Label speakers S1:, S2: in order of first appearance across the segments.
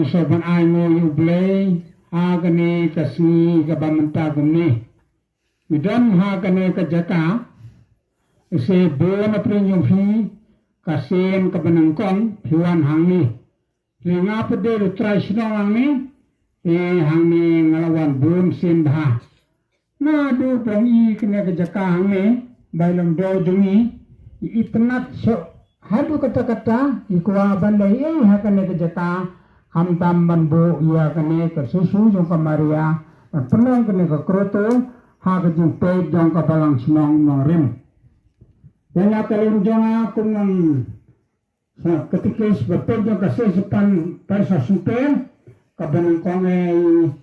S1: Soban ai mo yublay hagane kasmi kabamanta gumni. Idan hagane kajaka se bona prinyum fi kasen kabanangkong piwan hangni. Lenga pede utrai sinong hangni hangni ngalawan bum sindha. Na do pong I kene kajaka hangni bailam do jungi itnat so hadu kata-kata ikwa bandai hakane kajaka hamtam banbu ia kene ke susu jong ke Maria penong kene ke kroto ha ke jong pe jong ke balang sinong norim dan akalin jong aku ng ketika sebetulnya jong ke sesepan persa supen ke benang konge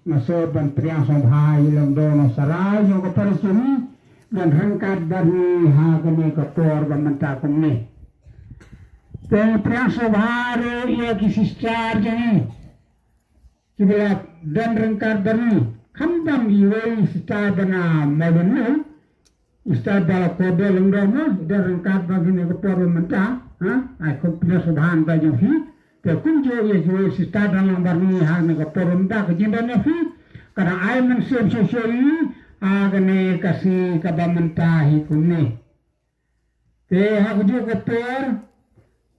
S1: masuk ban priang sobhai ilang dono sarai jong ke persuni dan hengkat dari ha kene ke por bamentakum ni dan priang sobhare ia kisiscar jeng Sebelah dan rengkar dari kandang iwai star bana madana star bala kode lenggama dan rengkar bagi ni kepala mentah ai kompnya subhan bagi fi te kunjo ye iwai star dalam bani hang ni kepala mentah kejindan fi karena ai men sem sosiali agane kasih kabamenta hikunne te hak jo kepala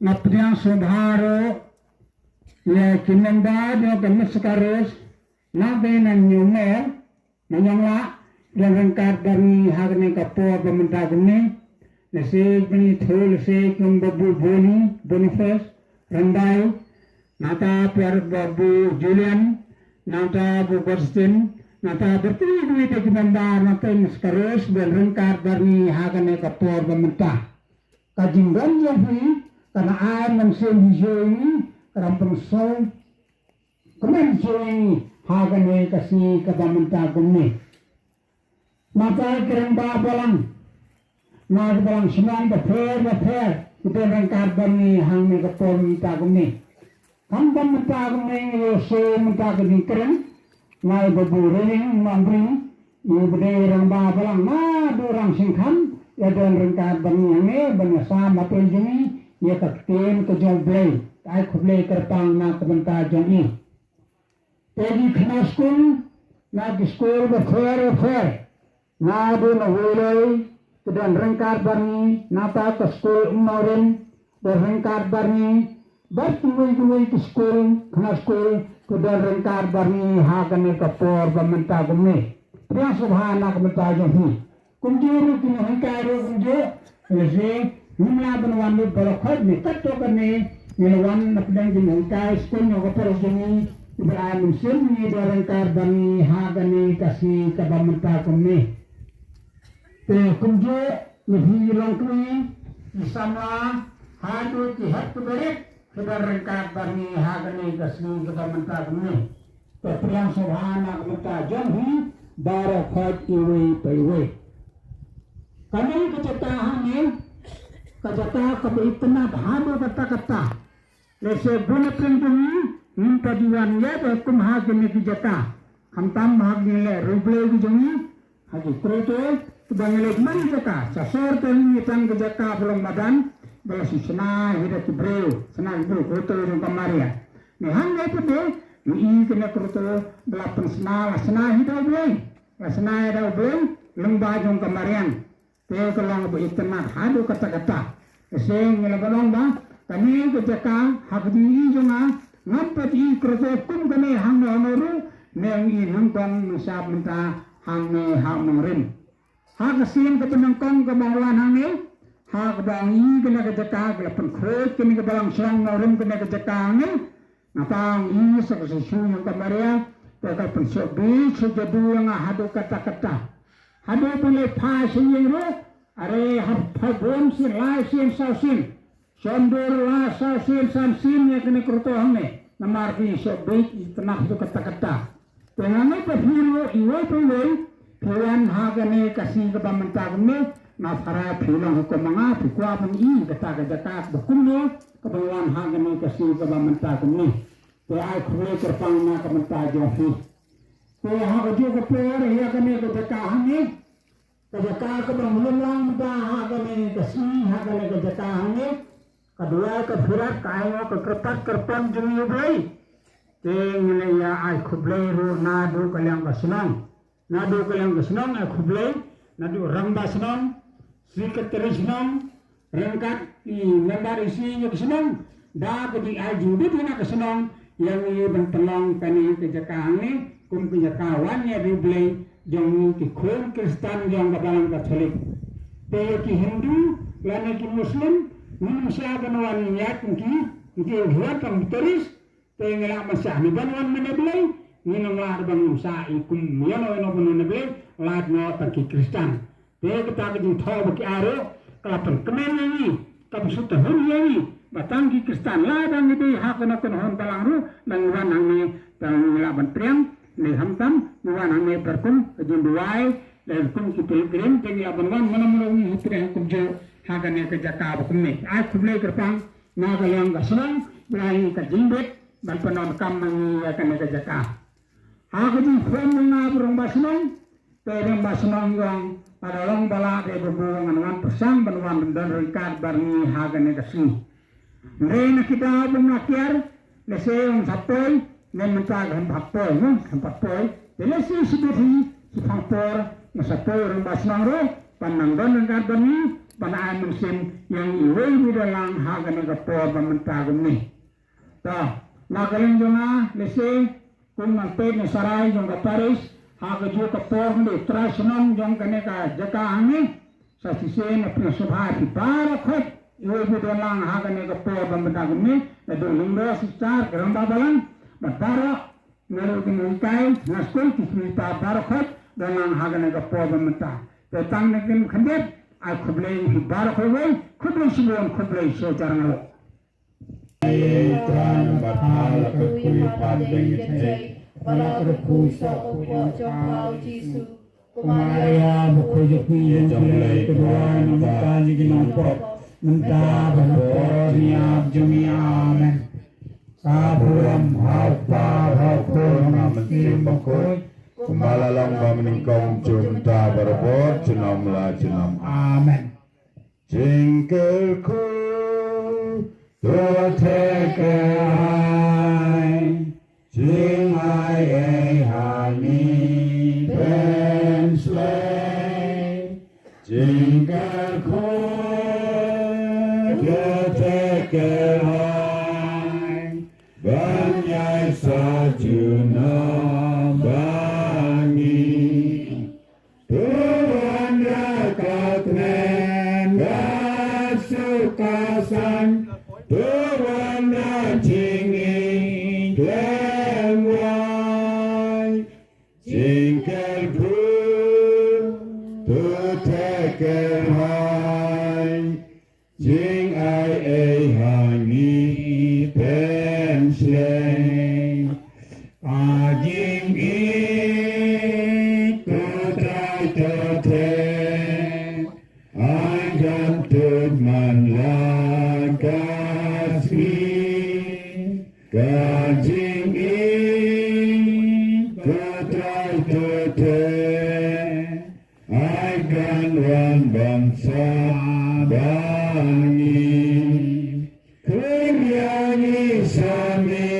S1: ngapnya subharo ya kinanda dia temes sekarus na benan nyumer nanyangla dan rengkar dari hagne kapor pemerintah gune nasi bani thol se kum babu boni bonifes randai nata per babu Julian nata bu Gorstin nata bertui duit kinanda nata sekarus dan rengkar dari hagne kapor pemerintah kajinggan yang hui karena air mensen hijau ini Kerampung sol, kemen soi hagane kasih kabamenta gumni. Maka kereng balang, nak balang senang befer, kita rengkar bani hang ni kapol menta gumni. Kambam menta gumni so menta gumni kereng, ngai beburing mambring, berde reng balang, na dorang singkan, ya dan rengkar bani hang bani sama penjuni, ya kakten kejomblay. Ai khuble kerpang na kabanta jani tegi khana school na school fair na do na wulai kedan rengkar barni na ta ka school umoren dan rengkar barni bertuai ke school khana school kedan rengkar barni ha kane kapor bamanta gumne priya subhana kabanta jani kunjuru kini rengkar kunjo lese nimla banwandu balakhad ni katto kane Nilawan napdang dinangkay school ng kaparo jini Ibrahim Sim ni darangkar bani hagani kasi kabamanta kami. Te kunjo nihilong kami isama hadu tihat kuberik kedarangkar bani hagani kasi kabamanta kami. Te priyang subhana kamanta janghi barakhat iwi paiwi. Kami kecetahannya kajata kabaitna hadu kata-kata lese buna printumi minta diwan ya bakum hagene kijata hamtam hagne ruble gujongi haji kroto kubangele man jaka sasor tani tan kijaka belum badan balasi sena hida kibreu sena ibu kroto rum kamaria ne hangge pede ni kena kroto belapan sena hida blei sena hida blei lembah jong kamarian te kelang bu itna hadu kata-kata sing ngelabalong ba kami kejaka hakdi jonga ngapat I kroto kum kane hang noru neng I nangkong nusap menta hang ne hang norin hak sin ketenangkong ke bangwan hang ne hak bang I kena kejaka kelapan krot kene ke balang song norin kena kejaka hang ne napang I sesusu yang kamaria kekal pensobi sejadu yang hadu kata-kata hadu pule pa siyero are habon sin lai sin sau sin Sondor rasa sin yang kena kerutuh hamne namar di sobik tenah itu kata-kata tengahnya perhiru iwa pulai Tuhan hagane kasih kebamenta kene nafara pulang hukum manga pikwa pengi kata-kata bukumnya kebetulan hagane kasih kebamenta kene te ai khule kerpangna kementa jofi te hagaju keper ya kene kata hamne kata kebamulung menta hagane kasih hagane kata hamne kedua ke furat kayo ke kertas kerpon jumi ublai Teng ya ai khublai ru nadu kalyang kasenang. Nadu kalyang kasenang ai khublai nadu ramba senang. Sekretari senang. Rangkat I member isi kasenang. Da kedi ai judit na kasenang yang I bentelong kani kejakaan ni kum kejakawan ya diblai jong ki khon Kristen jong kabalang Katolik. Te ki Hindu lane ki Muslim manusia banawan niat ki huat pang turis te ngela masah ni banawan meneblai ni nanglar bang sa ikum yano no meneblai lat no ki Kristen. Te kita ki tho ki aro kalapan kemen ni kam suta huri ni batang ki Kristen la dang ni hak na kon hon palang ru nang wan nang ni tang laban priang ni hamtam wan nang ni perkum kejun duai dan kum ki pilgrim teng laban wan mana ni hutre kum jo hagane ke jaka bukum ni ai kublai kerpang na kalang kasenang belai ka jimbet ban penon kam mangi akan ke jaka ha ka ji fram na burung basenang tereng basenang yang padalong bala ke berbuang dengan persang banwan dan ringkat barni hagane kasing Rena kita mengakiar leseong sapoi nementa gam bapoi no sapoi lesi sibuhi sipangtor nasapoi orang basnang ro panang don dengan bani panaan musim yang iwe di dalam hagane kapor pementa gani ta nagaling jonga lese kung nangpe ne sarai jong kaparis hagaju kapor ni trasnon jong kane ka jaka hangi sa sisen apna subha ti para khot iwe di dalam hagane kapor pementa gani edo lindo sicar geramba balang batara naru kimukai naskol kismita para khot dalam hagane kapor pementa tetang nekin khandet ai khublai hibar khoi khublai sibuan khublai so charang
S2: Tran batal kui pandeng jai para kui so ko chau jisu kumaya mukho jpi jomlai kedua namta jigin pop menta bhanapor niap jumi amen sabuam hapa hapur namti mukho kumalalong baminingkong junta barabot junam la junam amen jingkelku Tua teke ai, jing ai hani ben slay, jingkel ko tua teke ai, banyai sajuna bangi, tuan dekat nen sukasan. Tuwana cingin glemwai Jingkel pun tu tekel hai Jing ai hangi penslay Jing tu trai te ai gam tut man laga Kajing ketrai tete akan wan bangsa bangi Kriyangi sami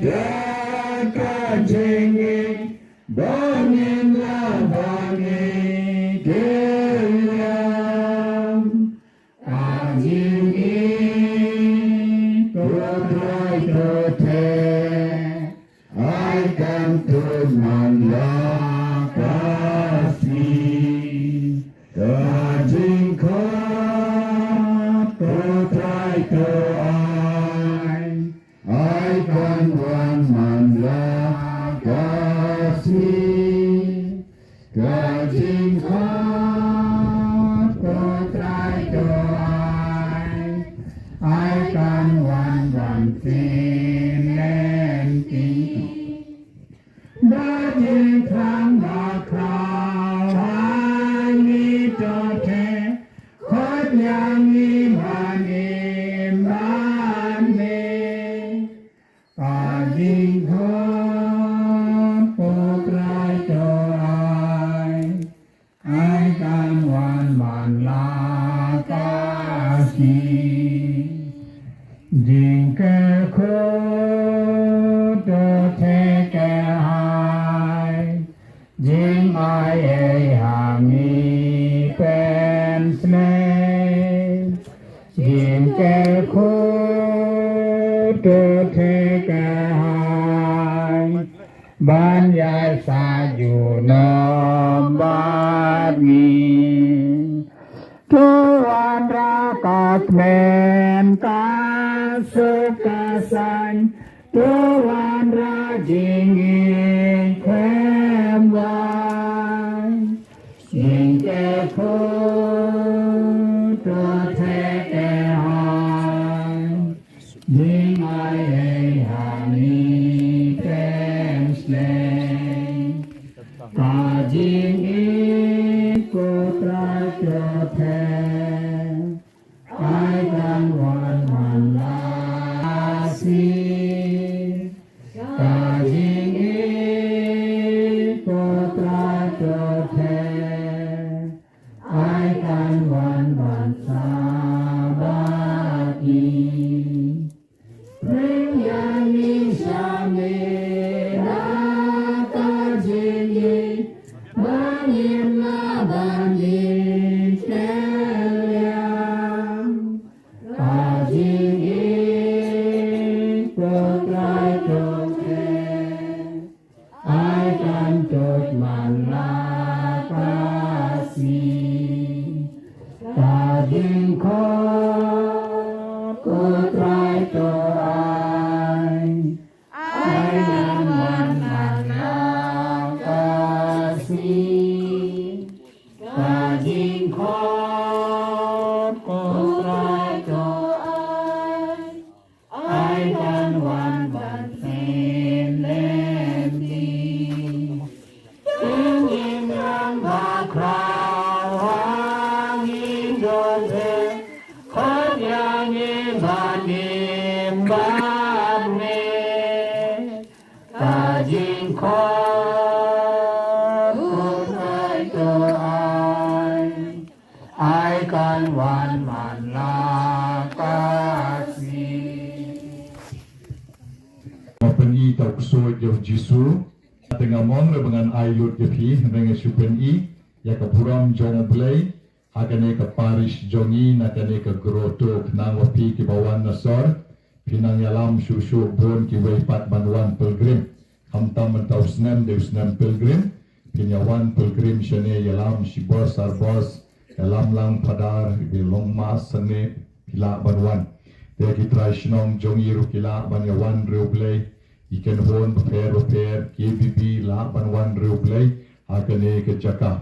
S2: dan kajing bangin la bangi keliam kajing Tuman lakasi kajing kot kotrai to ai kan wan man lakasi kajing kot kotrai to ai kan wan sinenti Bajing khang bakal hangi tote khot yang imane Bajing khot potrai toai ai kan wan man lakasi jingke khot
S1: tu thế cả hai ban giải sa dù nom bát nghi tu an ra cát men ca su ca san tu an ra jing khem vai jing ke phu tu thế cả hai jing ai ha ni tem sleng ka jing ko tra cho the ai kan wan man la si ka jing ko tra cho the ai kan wan man sa ba ki Priyangi Shami Naka Jini Bangin La Bangin Keliang Kajini Kotrai Toke Ai Kan Tot Man La Kasi Kajin Kot Kotrai Toke ai nam man na kasi ka jing kho ko trai cho ai kan wan ban sen lên đi tiếng im rang và crowd hoang in dồn về khói yang in ban im ban ne ta jing kho ko trai cho ai kan wan man la ka si
S2: Open i tau kusoi jauh jisu tengah mon dengan ailut jepi dengan supen i ya ke puram jong blay agane ke parish jongi nakane ke groto kenang wapi ke bawan nasor pinang yalam susu bon ki weipat banwan pilgrim hamtam mentau snem de snem pilgrim pinyawan pilgrim shane yalam shibos arbos yalam lang padar bi long mas sene pila banwan de ki trai shnong jongi ru kila banyawan reublay ikan hon beper KBB la banwan reublay agane ke jaka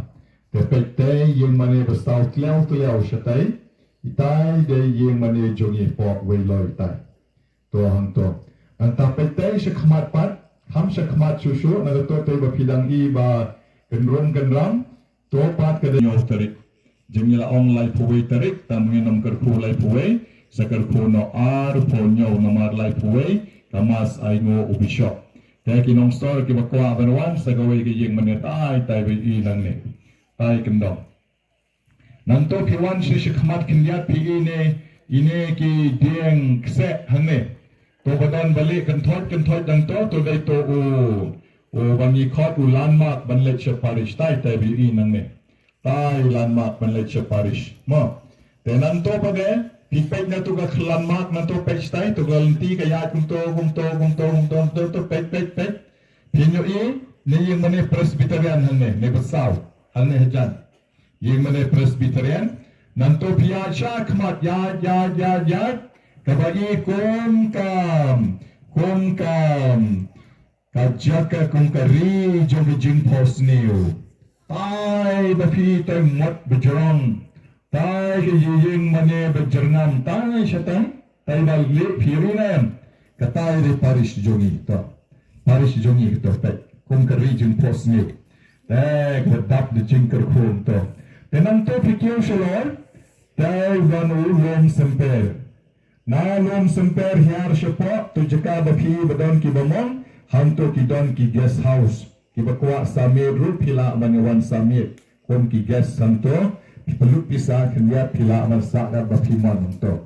S2: tepete yang mane bestau tleu shatai itai de yang mane jongi pok wei loi tai to hang to anta pete shakmat pat ham shakmat susu na to te ba pidang i ba genram to pat ke nyo tarik jemila online puwe tarik tam nginam ker pu lai puwe sakar pu no ar pu nyo namar lai puwe kamas aingo ubishok te kinong store ki ba kwa banwan sagawe ke yang mane tai be i nang ne tai kendong nanto piwan shi shikmat kinyat pi ine ki dieng kse hangne to badan balik kan thot dang to dai to o bangi khot u landmark ban le che parish tai bi i nang ne tai landmark ban le che parish mo te nanto page pi pek na to ka landmark na to pek tai to galanti ka ya kum to to pek pinyo i ne yang mane presbyterian hanne ne besau hanne hajan yang mana presbyterian nanto pia shakmat ya kabai kum kam kajaka kum kari jom jing posniu tai bapi tai mot bejrong tai yang mana bejernam tai syatan tai balik pirinam katai de parish jongi to pek kum kari jing posniu tai kedap de jingker kum to tenanto pikir shalor tai vanu lom semper na lom semper hiar shapa to jaka bapi badon ki bamon hanto ki don ki guest house ki bakwa samir ru pila manyawan samir kom ki guest santo perlu pisa kenya pila man sa da bapi mon to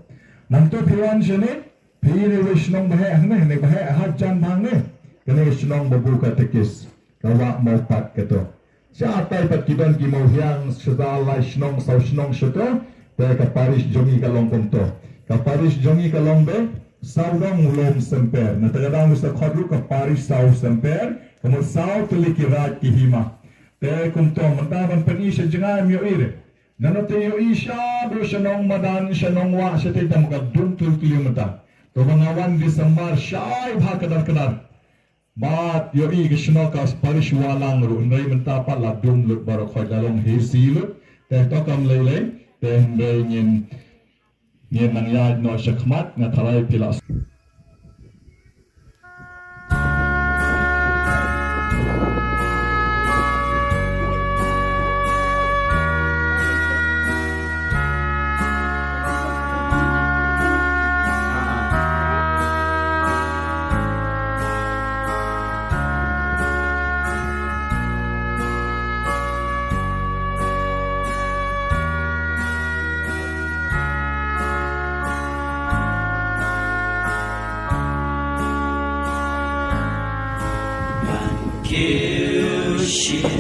S2: nanto piwan jene pire wishnong bahe ne bahe hajan bangne kene wishnong babu ka tekis kawa mau pat keto siapa ipat kiban ki mau hiang sedal lai shnong sau shnong shto te ka parish jongi ka long komto ka parish jongi ka long be saudang ulom semper. Na tagadang gusto kodro ka Paris sau semper, kamu sau tulikirat kihima. Te kumto mantaman panisya jangan mio ire. Nanote yo isya do syanong madan syanong wa sa tita magduntul kilomita. To mga 1 Desember syai bha kadar-kadar. Bat yo i gisnokas Paris walang ru ngai mentapa la dum lut baro khoi dalong hesi lut. Te to kam lele te ngai Nien nang yad no syakmat ngatarai pilas.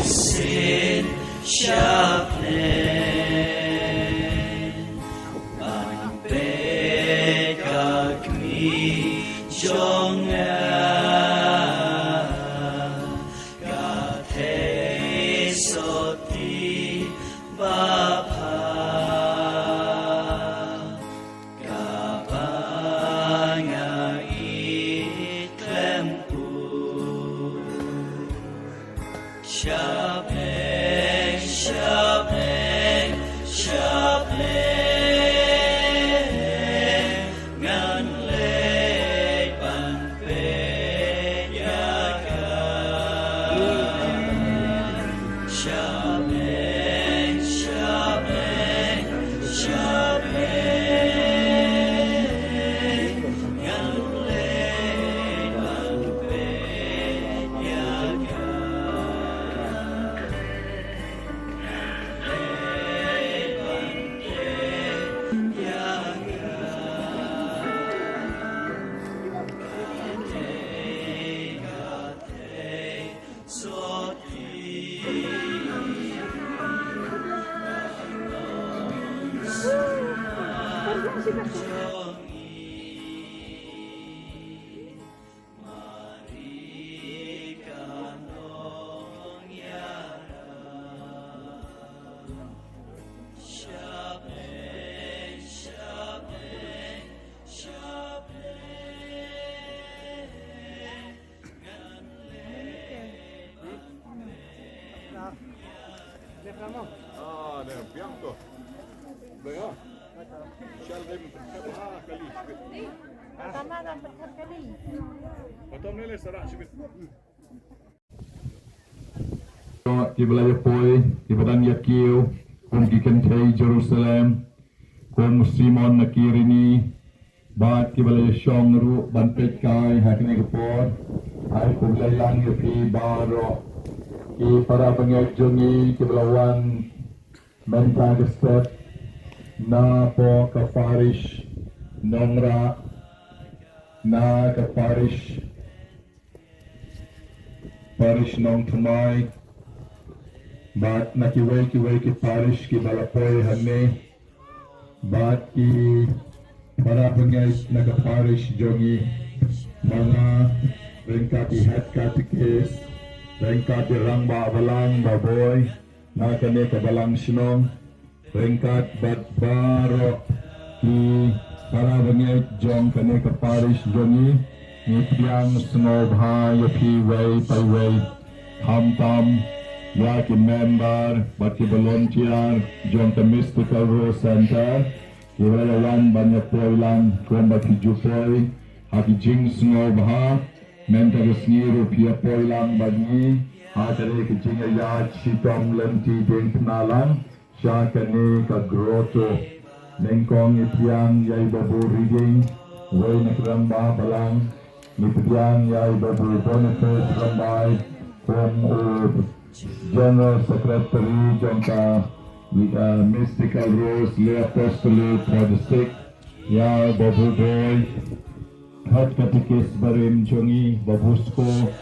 S3: Sin Chaplain Bekak mi jonga Kate soti bapa Kapanga iklempu Chaplain, Chaplain, Chaplain, ngan lệ ban pe yaga. Chaplain, Chaplain, Chaplain, ngan lệ ban pe yaga.
S2: Ah, det är Bianco. Bra. Själv är kali.
S4: Tama lang pagkakali.
S2: Patom nila sarah sibit.
S5: Kibla Yapoy, Kibadan Yakiw, kung Gikentay Jerusalem, kung Simon Nakirini, Bat Kibla Yashong Ru, Banpet Kai, Hakini Kapor, ay kung Laylang Yapi Baro, Ki para pangyajongi Kiblawan, Mentagastep, na po Kafarish, Nongra, na Kafarish, Parish Nong Tumay, Bat nakiway ki parish ki balapoy hane bat ki para pengais naga parish jogi mga rengkati hat katikes rengkati rangba balang baboy nakane kabalang sinong rengkat bat baro ki para pengais jong kane ka parish jogi ni piang snob ha yapi way pai way tam Yaki member, baki volunteer, John the Mystical Rose Center, Kirayawan banyak poilan, kumba ki jupoy, haki jing snow baha, mental sniru pia poilan bagi, hakare ki jing ayat sitom lenti ding penalang, syakane ka grotto, nengkong ipiang yai babu reading, way nakramba balang, ipiang yai babu boniface rambai, kum General Secretary Jonka Mystical Rose Le Apostolate for the Sick Ya Babu Boy Hat Katikis Barim Chongi Babusko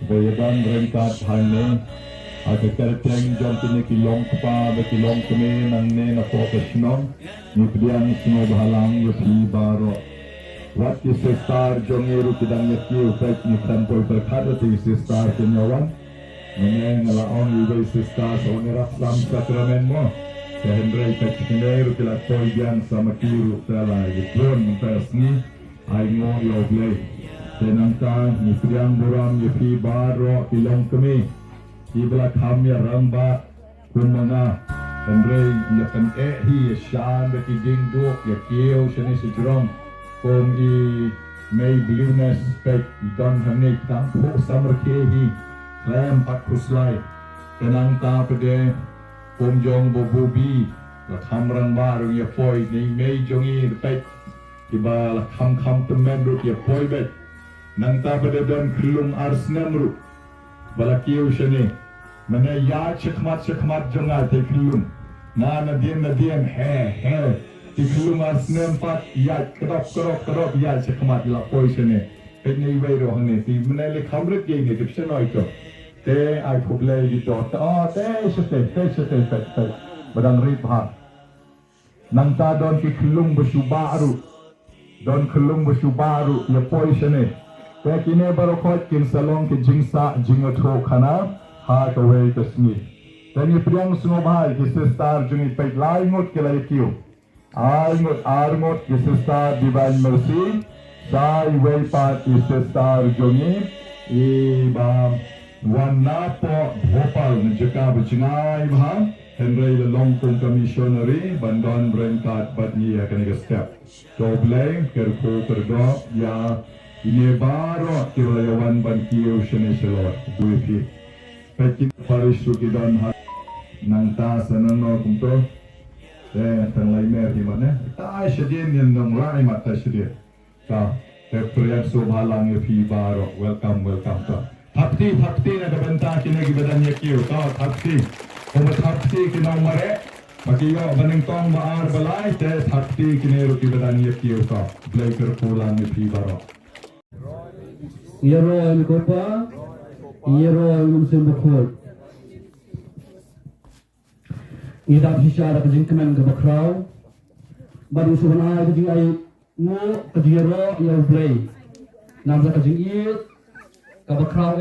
S5: Bayadang Rengkat Hane Ate Kerteng Jontine Kilong Kpa Bekilong Kame Nang Ne Na Fokasnong Nipdian Sino Bahalang Yupi Baro Wat ki sestar jongiru kidang yakiu pek ni kampoi perkada ti sestar kenyawan. Meneng ngalaon ibai sestar songerak sam sakramen mo. Kehendrai pek kineru kilat poi biang sama kiru tela yikron mentasni. Aingo yoblei. Tenangka ni priang buram yapi baro ilong kami. Ibla kami ramba kumanga. Kendrai yakan hi shan beki jingdu yakiu shani sejrong. Kung i may blueness pek ikan hangi tampo samar kehi klem pat kuslai tenang ta pede kung jong bobubi la kamrang baru ya poi ni may jongi pek iba la kam temen ru ya poi bet nang ta pede dan kelung arsnem ru bala kiu shani mana ya chekmat jonga te kelung na nadien he di kelung arsnem pat ya kerop ya chekmat la poi shani pek ni wei ro hang ni mana le kamrut ye ni dipse noi to te ai puble di to te shete badang ri pha nang ta don ki kelung bersubaru don kelung bersubaru ya poi shani te kine barokot kin salong ki jingsa jingatho khana ha ka wei ka sngi te ni priang sungo bahai ki sestar jungi pek lai ngot ke lai kiu Armut is a star divine mercy. Sai Waypat is a star jongi. Iba Wanapo Bhopal Njaka Bachingai Bha. Henry the Long Term Commissionary Bandon Brenkat Batni Akaniga Step. Doble Kerko Kerdo Ya Inebaro Kirayawan Bankiyo Shanishalot Buifi. Pekin Parish Sukidon Ha Nangta Sanano Kumto. Tang lai mer di mana? Tai sedien yang nongrai mata sedien. Ka, terpriak subhalang pi baro. Welcome ta. Thapti na kabenta kini gibadan yakiu. Ka thapti. Koma thapti kinong mare. Pakiyo baning tong baar balai te thapti kini ru gibadan yakiu ka. Blaker pulang pi baro.
S6: Yero ang kopa. Yero ang simbukol. Idap sisyara kajing kemen ke bakrau badu suhana kajing ay ngo kajing ro ya blay namza kajing i ka bakrau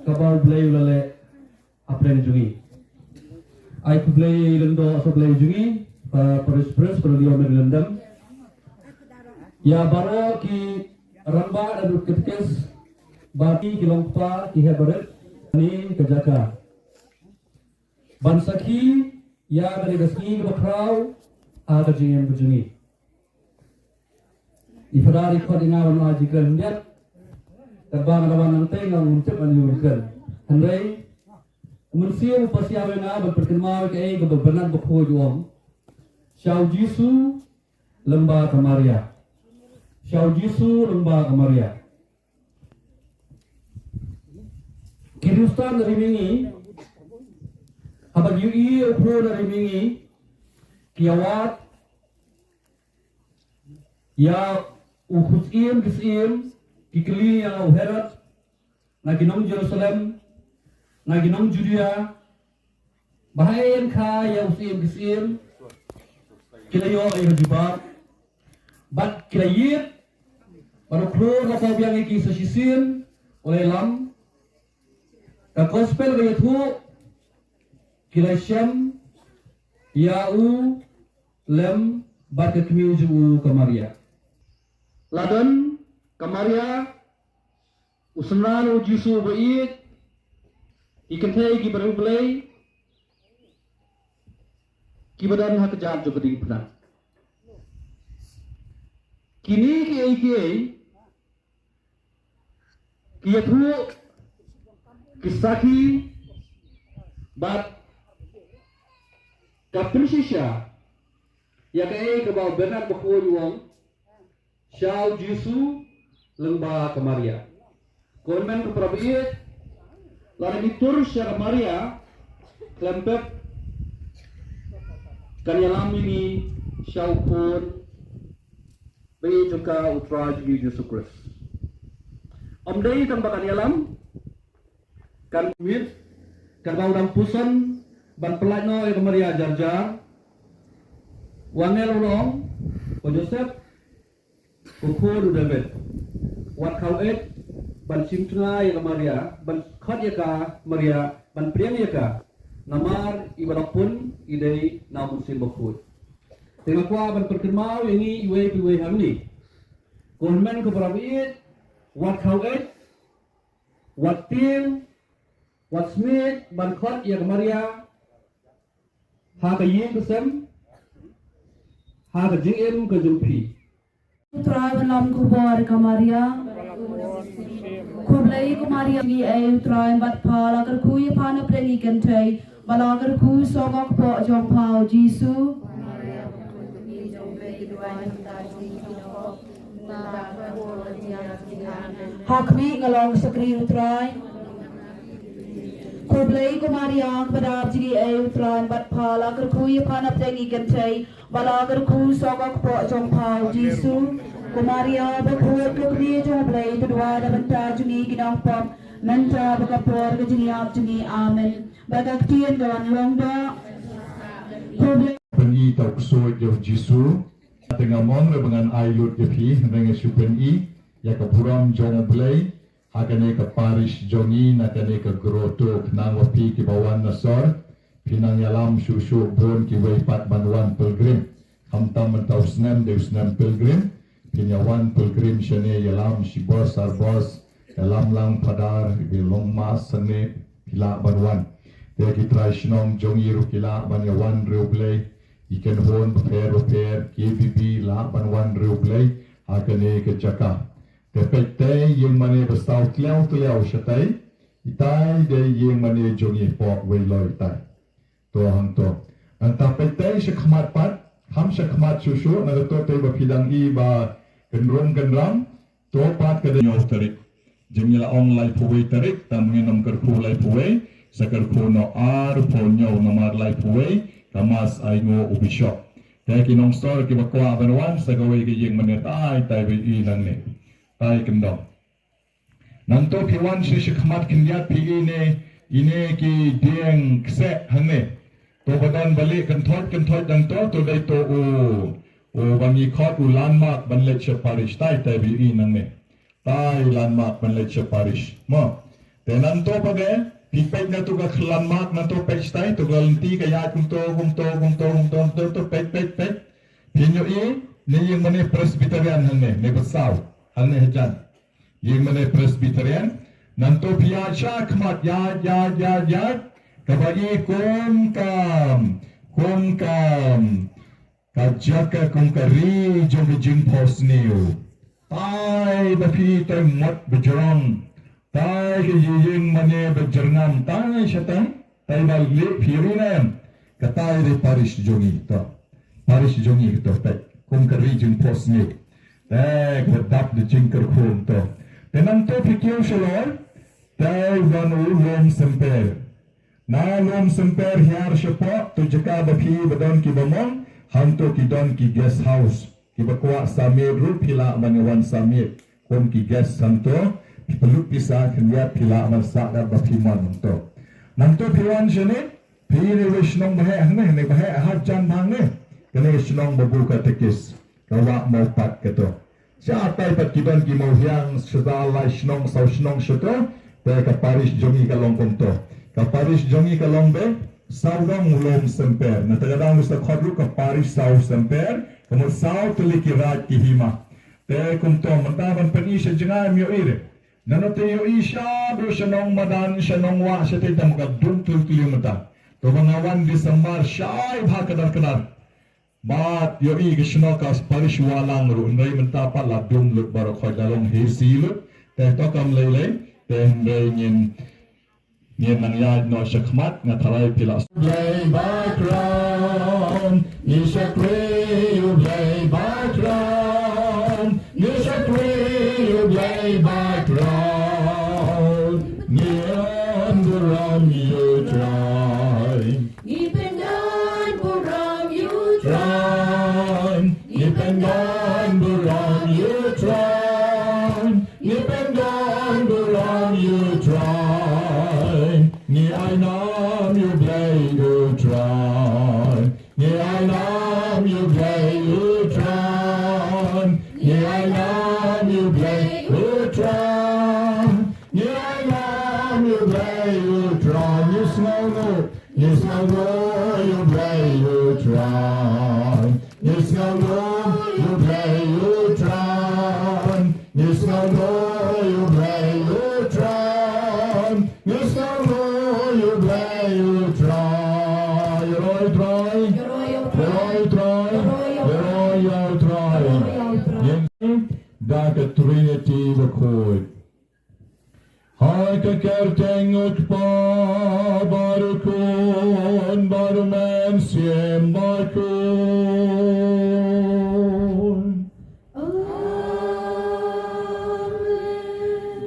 S6: ka bau blay lale apren jungi ay ku blay lendo so blay jungi pa pres per dia merlendam ya baro ki ramba adu ketkes bati kilongpa ki hebaret ni kejaka bansaki ya dari gaski bakrau ada jingem bujungi ifadari khod ingawan ajikan diat terbang rawan nanteng ngang uncap anjurkan handai mensiu pasiawena berperkenal ke kebenaran bakho juang Xiao Jisu lembah Kamaria Kirustan dari mingi Habag yui upo na rimingi kiawat ya uhusim kisim kikli yang uherat na ginong Jerusalem na ginong Judea bahayan ka ya usim kisim kilayo ay hajibat bat kilayit baru klor na pabiyang ikisasisin oleh lam ka gospel gayathu Kilasyam Yau Lem Bakat Miuju Kamaria Ladan Kamaria Usnan Ujisu Bait Ikantai Gibaru Blay Kibadan Hakajab Jogadi Pernah Kini Kiyathu Kisaki Bat Kaprisisha ya ke bau benar bakho yuang Xiao Jisu lembah Kamaria Konmen ke Prabiet lari ditur secara Maria klempet kanyalam ini Xiao Kun bayi juga utra juga Yesus Kristus Omdai tambah kanyalam kan mit kan bau dang pusan ban pelaj no Kamaria jarjar wangel ulong ko Joseph ko Ukul David Wat kau ban simtuna ya Maria ban khot ya ka Maria ban priang ya ka namar ibalapun idei namun sim bakut tengah kwa ban perkemau ini iwe hamni konmen ko parabit wat kau wat til wat smith ban khot ya Maria ha ka yin kesem ha ka jing ke jumpi
S7: Utrawan kubor kamaria kublai kumaria gi ay utrawan bat phala kar kuy phana pleni kentai balagar ku sogok po jong phao Jisu hakmi ngalong sakri utrai kublai kumaria badab gi ay utrawan bat phala kar kuy phana pleni kentai balagar ku sogok po jong phao Jisu Kumaria berkuat kekni joblay kedua ada bentar jungi ginang pom menta berkapor kejuni ap jungi amen bagaktian gawan longda
S2: Peni tak suai jauh Jisu tengah mon dengan ailut jepi dengan supeni ya ke puram jong blay hakane ke Paris jongi nakane ke groto nang wapi ke bawan nasor pinang yalam susu bon ki waipat banwan pilgrim hamtam mentau senam deus senam pilgrim Pinyawan pilgrim sene yalam shibos arbos yalam lang padar bilong mas sene pila banwan dia kitrai shnong jongi rukila banyawan reublay ikan hon beper KBB la banwan reublay hakane ke jaka tepete yang mane bestau tleau shatai itai de yang mane jongi pok weiloi itai to hang to anta pete shakmat pat ham shakmat susu nagato te bapidang I ba kenram topat ke nyaw tarik jemila online puwe tarik tamngi nam kerku lai puwe sakerku no ar po nyaw namar lai puwe kamas aingo ubishop kaya kinong store ki bakwa banwan sagawe ki yeng manetai tai be I nang ne tai kendong nanto piwan si shikmat kinyat pi ine ki dieng kse hane to badan balik kentot dang to dai to o bangi khot u landmark ban lecture parish tai bi nang ne tai landmark ban lecture parish mo tenan to page pipek na to ka landmark na to page tai to galanti ka ya kum to pek pinyo I ne yang mane presbyterian ne besau ne hajan yang mane presbyterian nanto pia cha khmat ya kabai kom kam Kajaka kong kari jom jing pos niyo. Tai bapi tai mot bejerang. Tai yiying mane bejerngam. Tai syatan. Tai balik pirinam. Katai de Paris jongi to. Paris jongi to pek. Kong kari jing pos niyo. Tai kedap de jing kerkong to. Tenang to pikir shalor. Tai vanu lom semper. Na lom semper hiar syapak. Tu jaka bapi badon ki bamong. Hantu ki don ki guest house ki bakwa samir ru pila manyawan samir kon ki guest santo peluk pisa kenya pila man sa dar bapimon to nanto piwan jene pire wishnong bahe ne bahe hajan bang ne kene wishnong babu ka tekis kawa mau pat keto siapa pat ki don ki mau hiang sedala shnong sau shnong shoto te ka Paris jongi ka longkong to ka Paris jongi ka longbe Saudang ulom semper. Natagadaw gusto kodro ka Paris sau semper. Kamu sau tulikirat kihima. Te kumto mantaban panisya jengay miyo ire. Nanote yo isya bro siya nong madan siya nong wa siya tayo magadung tultuyo mata. To mga 1 December siya kadar. Baat yo i kisno kas Paris walang ro. Nray mantapa labdung lut baro koy dalong hesi lut. Te to kam laylay. Te nray ngin Nien nang yad no shakmat nga taray pilas. Play background, ni shakri you play background, ni shakri you play background, ni anduram you try.
S7: Ipendan buram you
S2: Try, ipendan buram you try, ipendan buram you try. Ni I know you play you try. Ni I know you Hai kekertengut pa barukun barumen siem bakun.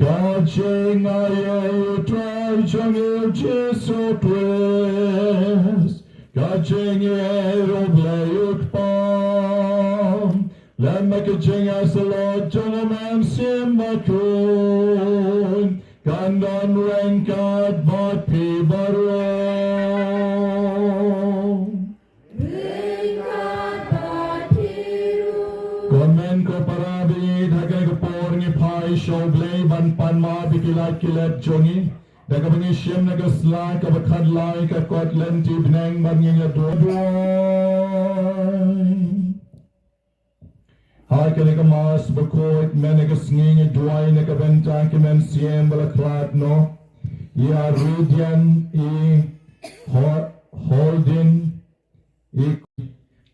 S2: Kaching ayo try chang il Jesu twist. Kaching ero blayuk pam. Lama kaching asalot jalaman sim bakun. Kandan rengkat bat pi barong. Komen ko parabi dhagai ko por ni phai show blay ban pan ma bikilat kilat jongi. Daga bangi shem naga slai ka bakad lai ka kot lenti bnang bangi nga doy. Hai ka naga mas bakot men naga sngingi duay naga benta ki men siem balaklat no. Ya rudian I holding I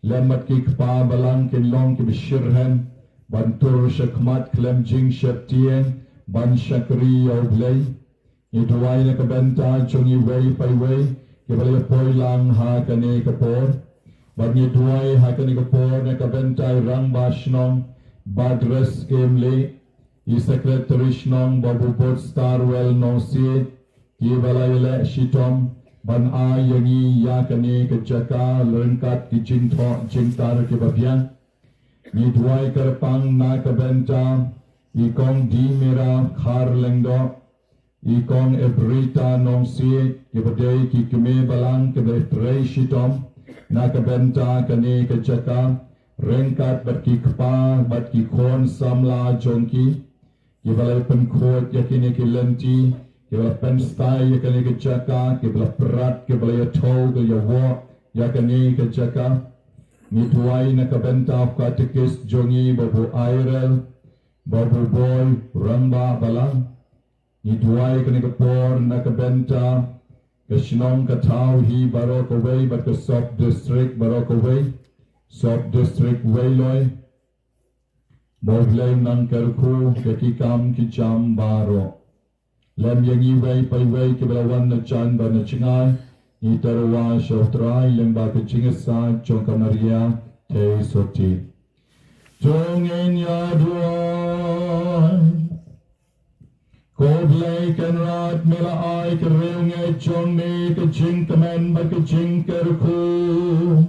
S2: lemat ki kpa balang kin long ki bishirhen bantur shakmat klem jing shetien ban shakri yoglay. Ituay na kabenta chung iway pa iway kibalay poy lang ha kani kapor. Bag ituay ha kani kapor na kabenta rang bashnong badres kemli I secretary shnong babupot starwell no si kibalay le shitom ban ay yangi ya kani kachaka lengkat ki jingto jingtar kibabian. Ituay karpang na kabenta ikong di mira khar lengdo. Ikong ebrita nong si kibadai ki kime balang kibai trei shitom na kabenta kani kachaka rengkat bat ki kpa bat ki khon samla jongki kibalai penkhot yakini ki lenti kibalai penstai yakini kachaka kibalai perat kibalai thau kiyawo yakini kachaka mituai na kabenta katekis jongi babu airel babu boy ramba balang Ituay ka kapor na kabenta Kashnong kataw hi barok away but ka Sop District barok away Sop District wayloy Boglay ng karku kakikam kicham baro Lem yang iway pa iway kibalawan na chan ba na chingay Itarwa syotray yang ba kachingasa chong kamaria te soti Chongin yaduan Koblay kan rat mila ay kareung ay chong ni kaching kamen ba kaching karku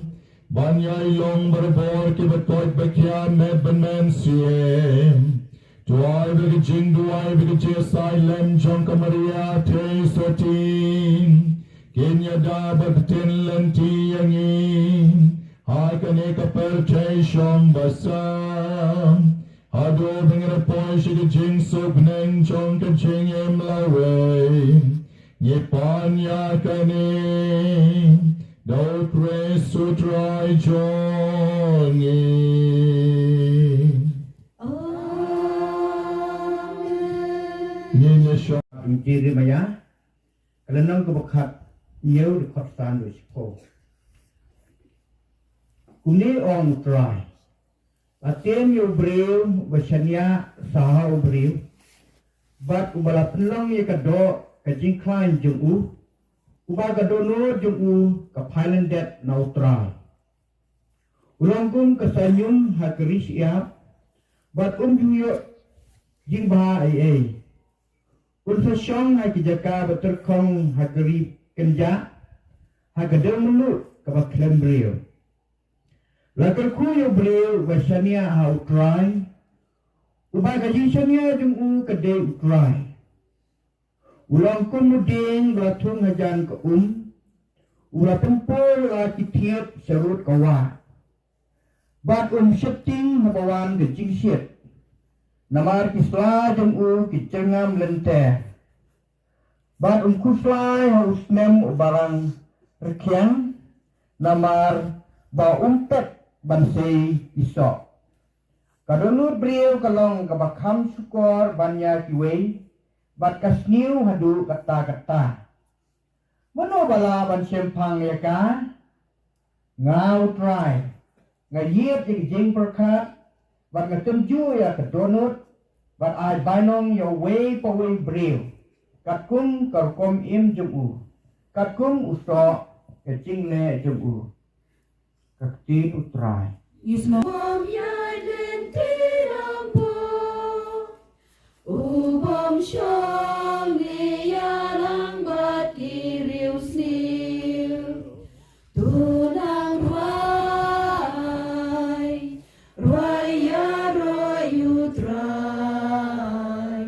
S2: Banyay long barabor ki bakoit bakyan me ban men siem Tuay ba kaching duay ba kaching asay lem chong kamaria te sotin Kenya da ba katin lenti yangin Hai kane kapar chay shong basam Ado dengan poy shig jing sub neng chong ka jing em laway Ngipan ya kani Dau kre sutrai jongi Nyinya shong
S1: Jiri maya Kalanang kebekat Nyau di kotaan do siko Kuni ong try Atem yo breu basanya saha breu bat ubala penlang ye kado ka jingklain jungu uba kado no jungu ka Thailand det neutral ulangkum kasanyum hakris ya bat juyo jingba ai unsa syong ha kijaka baterkong hakri kenja hakade mulu ka baklem breu Lakar kuyo beliau basania outrai, ubah kaji sania jungu kade outrai. Ulang kumuding belatung hajan ke ulah tempur laki tiap serut kawa. Bat setting habawan ke jingsiat. Namar kisla jungu kicengam lenteh. Bat kuslai harus nem barang rekiang. Namar ba umpat bansay isok. Kadunur beliau kalong kabakam sukor banyak kiway, bat kasniu hadu kata-kata. Mano bala ban sempang ya ka? Ngau try. Ngayip jing perkat, bat ngatemju ya kadunur, bat ay banong ya way pa way beliau.
S8: Kat kum karkom im jum'u. Kat kum usto kecing le jum'u. Kaktin utrai.
S7: Yusma yai den tirampo ubom shong ni yalang bat kiriu snil tunang ruai ya roi utrai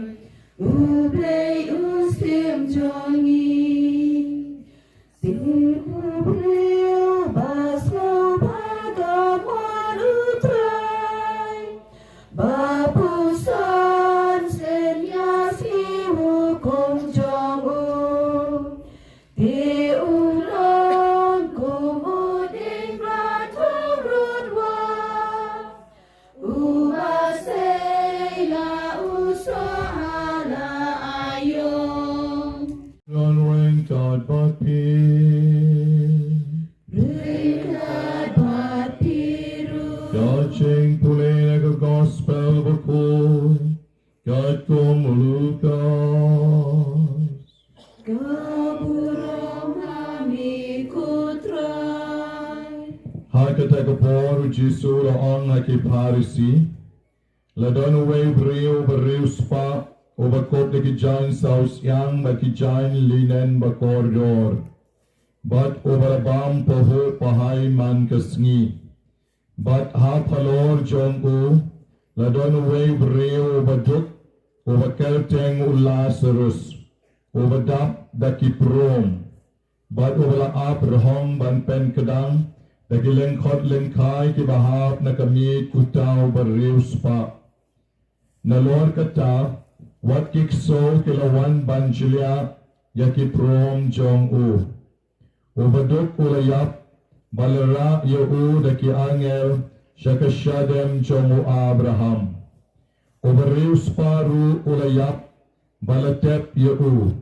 S7: ublei ustim jongi Sihubriu baslo bagawan utrai Bapusan senya sihu kong jongu Di ulang kumuding ratong rudwa Umasay la usahala ayong
S2: Non ring God but
S7: Ringkat buat biru
S2: Daching pulay na gospel bakul God kumulukas
S7: Kaburong kami kutray
S2: Hakatagapor Jisu laong hakiparisi Ladon way beriu spa Obakop de kijain saus yang bakijain linen bakordor Bat obarabam poho pahay man kasngi Bat ha palor jong u Ladon way beriu obaduk Obakelteng ulasarus Obadap dakiprom Bat obala ap rahong ban pen kedang Daki lengkot lengkai ki bahap na kami kutau beriu spa Nalor kata Wat kikso kilawan banjilia yaki prom jong u. Ubaduk ulayap balara yau daki angel syakasyadem jong u Abraham. Ubarius paru ulayap balatep yau.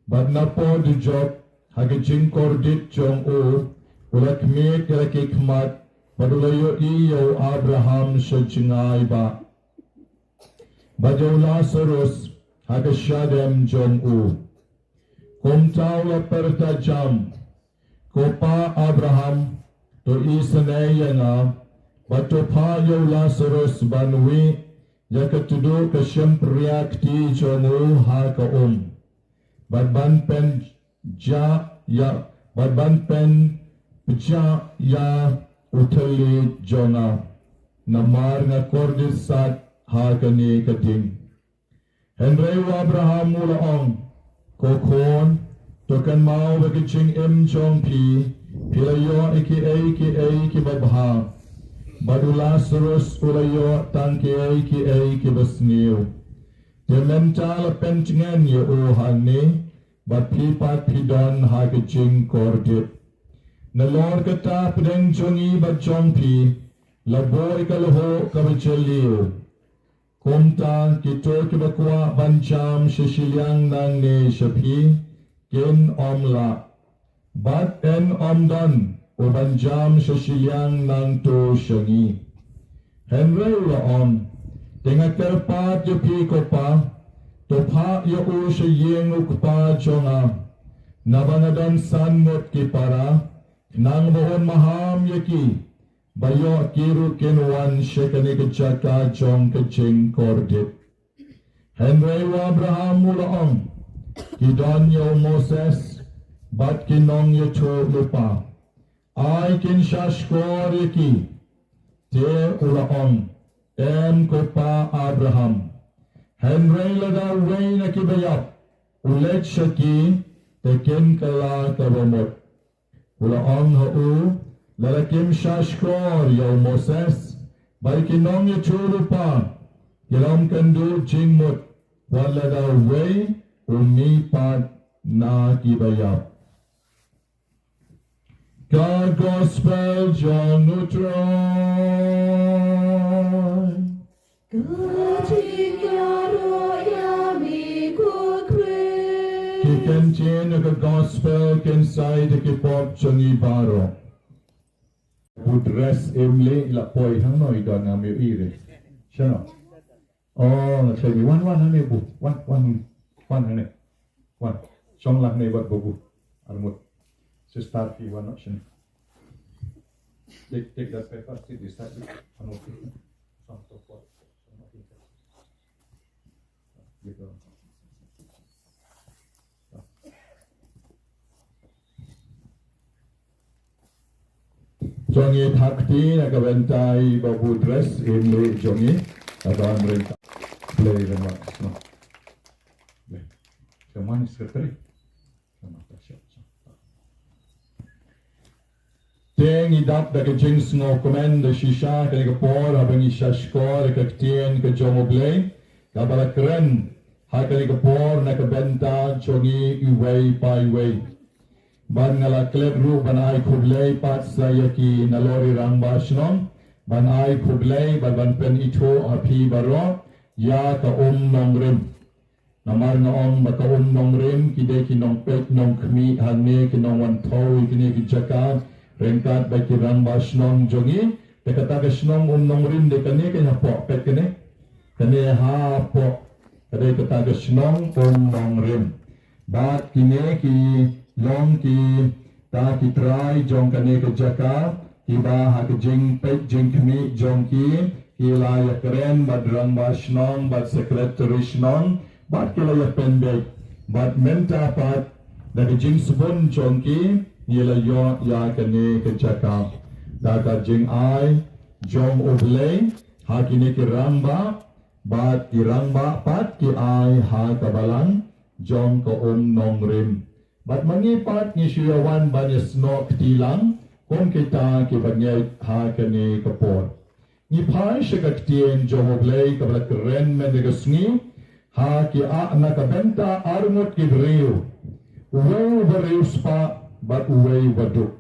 S2: Badnapo dijok hagijing kordit jong u. Ulakmik lakikmat badulayo iyo Abraham syajingay ba. Bajaw Lazarus hagasyadem jong u. Kumtaw la pertajam. Kopa Abraham to isanay nga. Bato pa yaw Lazarus banwi. Yakatudo kasyempriak ti jong u hakaum. Badban pen ja ya. Badban pen ja ya utali jonga. Namar nga kordisat hakani kating. Henry Abraham mulaong kokon tokan mau bagiching im jong pi pilayo iki babha badu Lazarus ulayo tangki iki basniu temental pentingan ye uhani bat pipat pidan hagiching kordit nalor kata pedeng jongi bat jong pi laboy kalho kabachaliu Kumta kito kibakwa bancam sisilyang nang ni Shapi kin omla. Bat en omdan o banjam sisilyang nang to syangi. Henry laon tinga terpat Japi kopa topha ya u siyeng ukpa jonga. Nabangadan sanmot kipara nang bohon maham yaki. Bayo kiru kinuan syekani kecaka jong kecing kordit. Henry Abraham mulaong. Kidon yo Moses. Bat kinong yo cho lupa. Ay kin syashkor yaki. Te ulaong. Em kopa Abraham. Henry lada way na kibayap. Ulet syaki. Tekin kala kabamot. Ulaong hau. Lalakim syashkor yaw Moses, baikinong ya churupa, kilam kandu jingmut, wala daw way, umipat na kibayap. God Gospel John Utroy. Kikentin na Gospel kinsay de kipop John Ibaro. Budres emle ilapoy hang no idon nga may ire. Siya no? Oh, sabi one hane bu. One hane. Wan, song lang na iwat bubu. Armut. So start fi one option. Take that paper, see this side. Armut. Song to pot. Gitu. Jongi thakti nakabentai babu dress imli jongi aban renta play the marks no. Kemana sekretari? Teng idap da ke jings ngo komen da shisha ke ke por abang isha skor ke tien ke jomo play ka bala keren ha ke por na ke benta jongi iway pai way. Ban ngala klep ru ban ai khublei pat saya ki nalori rang basnon ban ai khublei ban pen ito api baro ya ka nongrim namar nga ba ka nongrim ki de ki nong pek nong khmi hangne ki nong wan thoi ki ne ki jaka rengkat ba ki rang basnon jongi te kata ka snong nongrim de kane ke ha po pek kane ha po kade kata ka snong nongrim ba ki ne ki long ki ta ki try jong kane ke jaka ki ba ha ke jing pek jing kmi jong ki la ya keren badrang basnon bad secretary shnon bad ki la ya penbe bad menta pat da ke jing subon jong ki la yo ya kane ke jaka da ka jing ai jong oblay ha ki ne ki ramba bad ki ramba pat ki ai ha ka balang jong ko nongrim. Bat mengipat ni syuawan banyak snok tilang, kon kita ke banyak ha kene kapor. Ni pai syakak tien jomoblay kabla keren mendegasni, ha ki a na kabenta armut ki beriu. Uwei beriu spa, bat uwei waduk.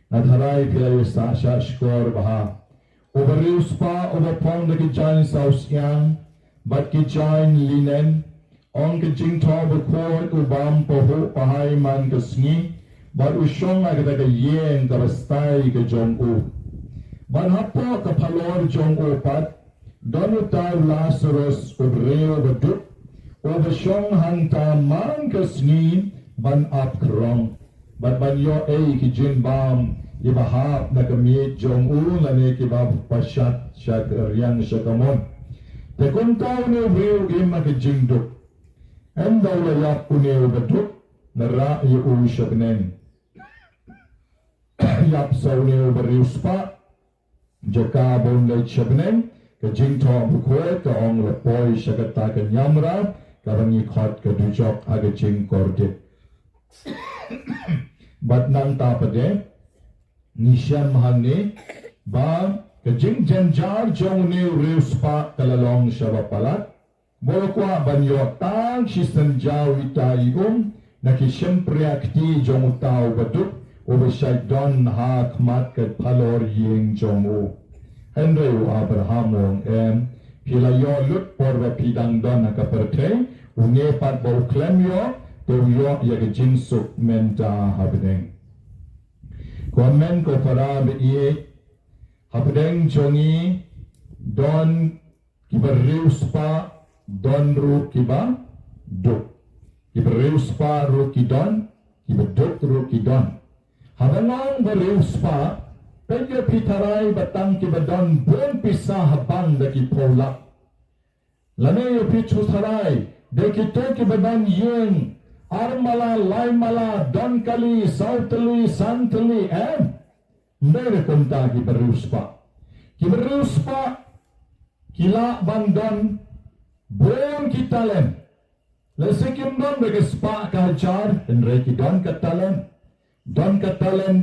S2: Nadharai pilai sasha skor baha. Uberiu spa ubapong da ki jain saus yang, bat ki jain linen, on ke jing tho be ko ubam poho pahai man ke sngi bar ushong aga da yen ka stai ke jong u ban hapo ka phalor jong u pat don utar Lazarus ubreo beduk ubashong hanta man ke sngi ban up krong ban yo ki jin bam ibahap na kami jong u na ne ki bab pashat shat riang shakamon te kun tau ne ubreo ima ke jing duk Enda ulayak uneu beduk nera yu syabneng. Yap sauneu beriuspa jaka bonlai syabneng ke jingto bukwe ke ong lepoi syakata ke nyamra karangi khot ke dujok aga jing kordit. Bat nang tapade nisyan mahani ba ke jing janjar jong neu riuspa kalalong syabapalat Bolokwa banyo tang si senjau itai naki sempriakti jong utau beduk ubesai don hak mat ke palor ying jomu. Henry Abraham pilayo lut porwa pidang don naka perte unepat bau klemyo tewyo ya ke jinsuk menta habdeng. Komen ko para be habdeng jongi don kiberius pa don ru kiba duk kibereus pa ru kidon kibeduk ru kidon habanang bereus pa pege pitarai batang kibedon bon pisah habang daki polak lane yo pichu sarai de kito kibedon yeng armala laimala don kali sauteli santeli mere konta kibereus pa kila bandon Bon kitalen, lesekim don begespa kajar, enreki don katalen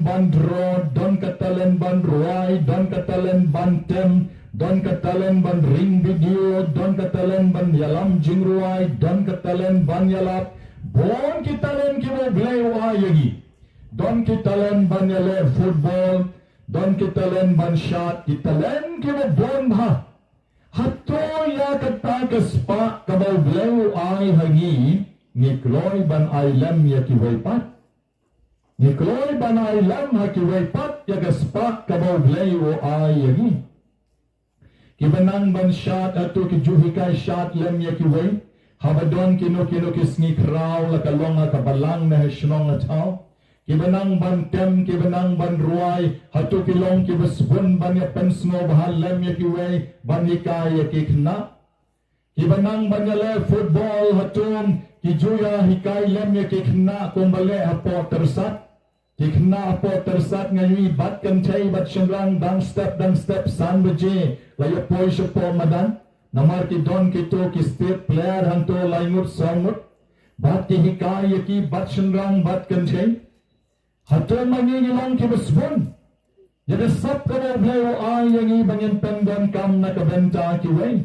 S2: bandro, don katalen bandruai, don katalen bantem, don katalen ban ring video, don katalen ban yalam jingruai, don katalen ban yalap, bon kitalen kibo blewai yagi, don kitalen ban yale football, don kitalen ban shot, kitalen kibo bon ha. Hato ya kata kespa kabau bleu ai hangi nikloi ban ai lam ya kiwaipat nikloi ban ai lam ha kiwaipat ya kespa kabau bleu ai hangi kibanang ban shot atau kijuhikai shot lam ya kiwai habadon kino kisngi kraw la kalong ka balang na hisnong atau kibanang bantem kibanang banruai hatu kilong kibasbun banya pensno bahalem ya kiwei banika ya kikna kibanang banyale football hatum kijuya hikai lem ya kikna kumbale apo tersat kikna apo tersat ngayui bat kencai bat syengrang dang step san beje laya poi syepo madan namar ki don kito ki state player hanto laingut sangut bat ki hikai ya ki bat syengrang bat kencai hatul mangingilang ki basbun jadi sab kamo blayo ay yang ibangin pendon kam na kabenta ki wei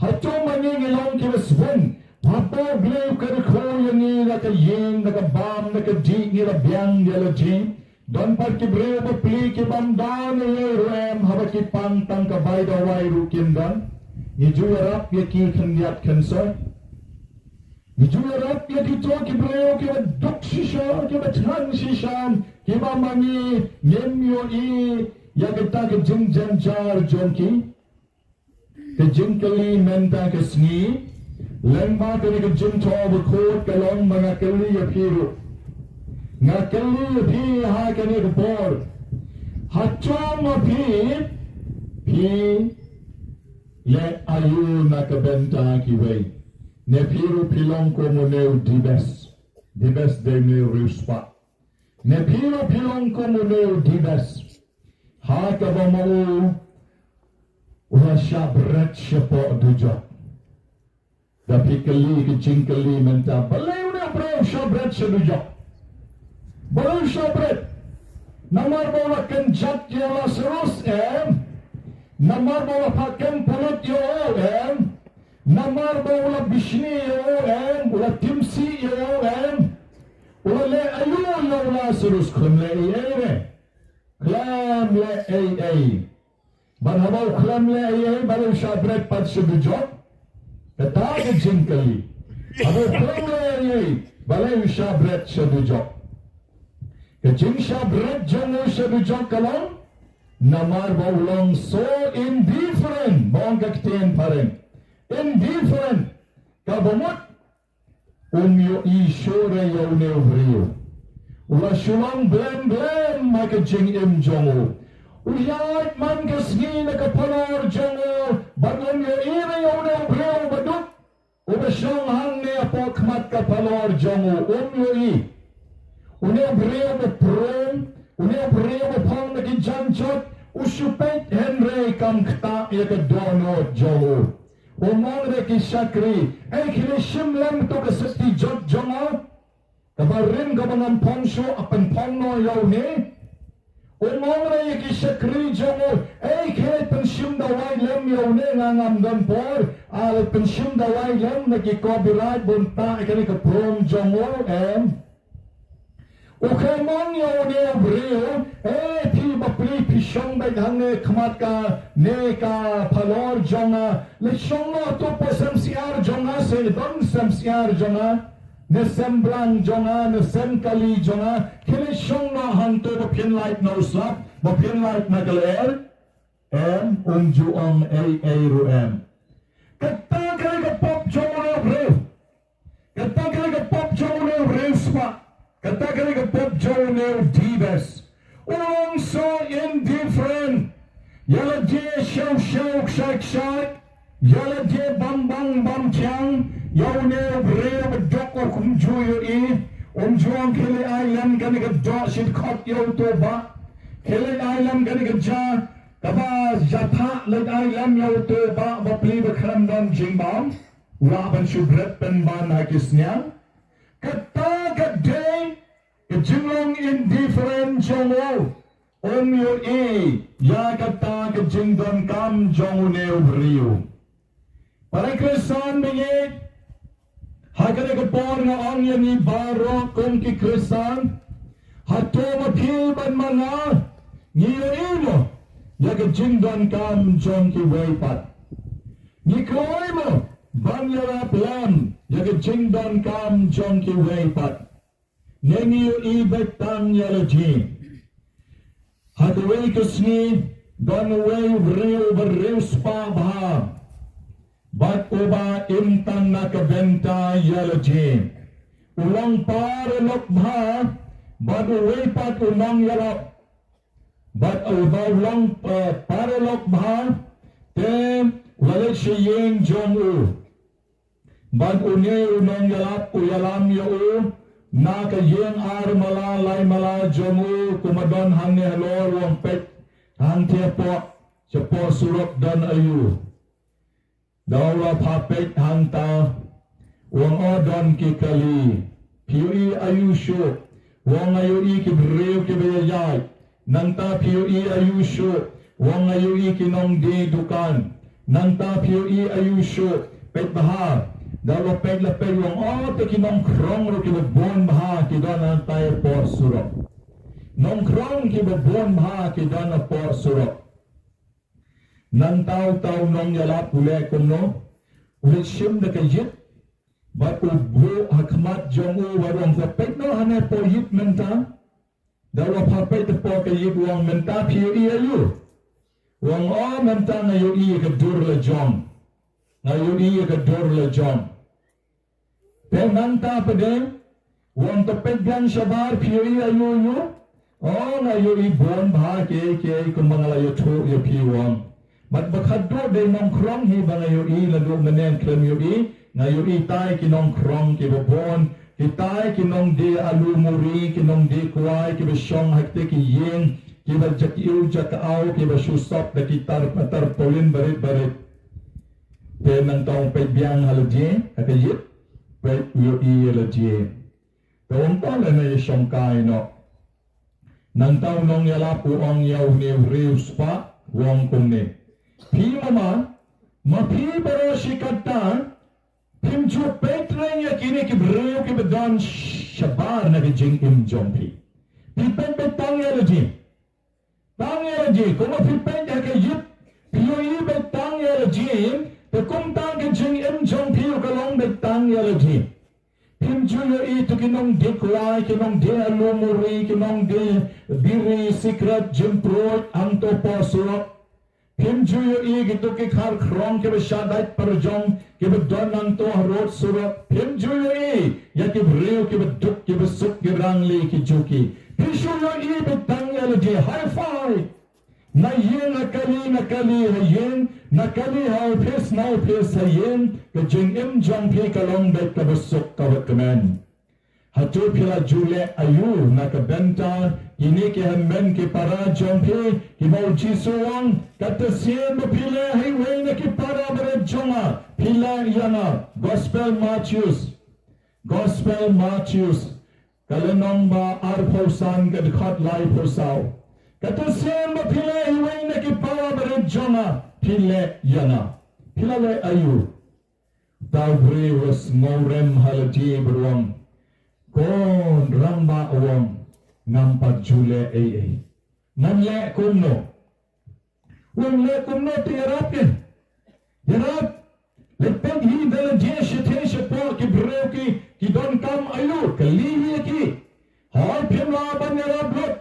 S2: hatul mangingilang ki basbun papo blayo kariko yang i naka yin naka bam naka di nila biang yala ji don par ki blayo bapli ki bamdan ye rem haba ki pantang ka bayda wai rukin don nijuarap ya ki khandiat khansoy Juarat ya kita kibreo kita dok sisa kita chan sisa kita mangi nyemyo I ya kita ke jeng jar jonki ke jengkali menta ke sni lemba ke jeng to bekot kalong mangakali ya piru ngakali ya pi ha ke ne bor hachom pi le ayu na ke benta ki wei ne piru pilong ko mo neu di best de me ruspa ne piru pilong ko mo neu di best ha ka ba mo ula shabrat shapo duja da pikali ki chinkali menta balai una bro shabrat shaduja balai shabrat namar bola kenjat ya serus namar bola pakem pulut yo namar bola bishni yo ula timsi yo ula le ayu yo la serus khum le klam le barhabau klam le balu shabret pat shubujot kata ke jinkali abu klam le balu shabret shubujot ke jing shabret jangu shubujot kalam namar baulang so indifferent bong kakten pareng indifferent kabumut umyo ishore yaune uvriyo ula shulang blem maka jing im jongo uyat man kasgi na kapalor jongo bagong yo ire yaune uvriyo baduk uba siyang hang ne apok mat kapalor jongo umyo I une uvriyo mo prom une uvriyo mo pang naki janchot usupet henry kam kta yaka donot jongo umong re ki sakri kile shimlam to ka sati jot jongo kabarin ka bangan pongsho apan pongno yaw ne umong re ki sakri jongo kile penshim dawai lem yaw ne ngangam dan por al penshim dawai lem na ki copyright bunta ikani ka prom jongo Ukemon yaw ne brio ti bapli pishong bai hangne khamat ka ne ka phalor jonga le shongo to pasam siar jonga se don sam siar jonga ne semblang jonga ne semkali jonga kile shongo hanto ba pin light no slap ba pin light na galer unju ong ru kata ka pop jonga brio kata ka pop jonga brio spa kata ka pop jonga divas Ulong so indifferent. Yala je shau shak. Yala je bam chang. Yaune breo dok or kumjuyo I. Juang kele island gani ka dok shit khot yo to ba. Kele island gani ka ja. Kaba jatha leg island yo to ba. Bapli bakram don jingbam. Uraban shubret pen ba na kisnyang. Kata ka day. Jinglong indifferent jongo omyo ya kata ke jingdon kam jongo ne uvriyo para krisan bege hakane ke por nga ong yani baro kum ki krisan hato mapil ban mga ngiyo imo ya ke jingdon kam jong ki weipat ni kloy mo ban yara plan ya ke jingdon kam jong ki weipat Neniyo ibetang yalaji. Hadway kusni, donway vreo spa baha. Bat uba intan na kabenta yalaji. Ulang para lokbha. Bat uway pat unang yalap. Bat ulang para lokbha. Tem walit siyeng jong u. Bat unay unang yalap uyalam yu. Na kayeng ar mala lay mala jong u. Kumadon hang halor wang pet. Hang tiapo. Cepo surok dan ayu. Daula papet hanta wang odon ki kali piui ayusho wang ayui ki breu ki beyai nanta piui ayusho wang ayui ki nong de dukan nanta piui ayusho pet bahar daula pet la pet wang oto ki nong krong ro ki bon bahar ki don antai por surok nong krong ki bon bahar ki don por surok nang tau nong yalap ule kumno ule shim de kajit bat ubu hakmat jongu warong zapet no hane po yip menta dawa papet de po kajit wang menta piu iya yu wang o menta na yu iya kadur le jong na yu iya kadur le jong pe menta pede wang tapet gan shabar piu iya yu yu o na yu i bon bha ke kumangala yu thu yu piu wang Mat bakaddo de nong krong hi ba ngayon i lalo manen krem yu i ngayon i tay ki nong krong ki babon ki tay ki nong de alu muri ki nong de kuwai ki ba syong hakte ki yen ki ba jak iu jak au ki ba susop da ki tar patar polin barit pe nang taong pe biang halaje akayit pe yu i halaje taong pala na yung kai no nang taong nong yalapu ang yaw ni riu spa wong kong ni Pi mama, ma pi baro shikatan, pim jo petreng ya kini ki breu ki bedan shabar na ki jing im jompi. Pi pen pe tang ya leji, kuma pi pen ya ke yip, pi yo i be tang ya leji, pe kum tang ki jing im jompi yo kalong be tang ya leji. Pim jo yo i to kinong de kuai, kinong de alumuri, kinong de biri secret jimprot, anto posuro. Him juyo i gitu ki khar krong ke beshadat perjong ke bedonang to harot surok him juyo i ya ki breu ke beduk ke besuk ke rangli ki juki pishuyo i betang ya leje high five na yen nakali hayen nakali hau pes nau pes hayen ke jing im jong pi kalong bet ke besuk ka betkemen hatu pila jule ayu na ke benta ini ke hamben ke para jompi ki mau jisuang kata sien pila highway na ki para berat jonga pila yana gospel Matthews kalenong ba arposan ke dekat lai posau kata sien pila highway na ki para berat jonga pila yana pila le ayu tau beri was ngorem halati beruang kon ramba awang nampak jule AA namle kumno wamle kumno ti yarapin yarap lepeng hi dalam jeshe teshe po ki breu ki don kam ayu kalihi ki har phimla ban yarap lot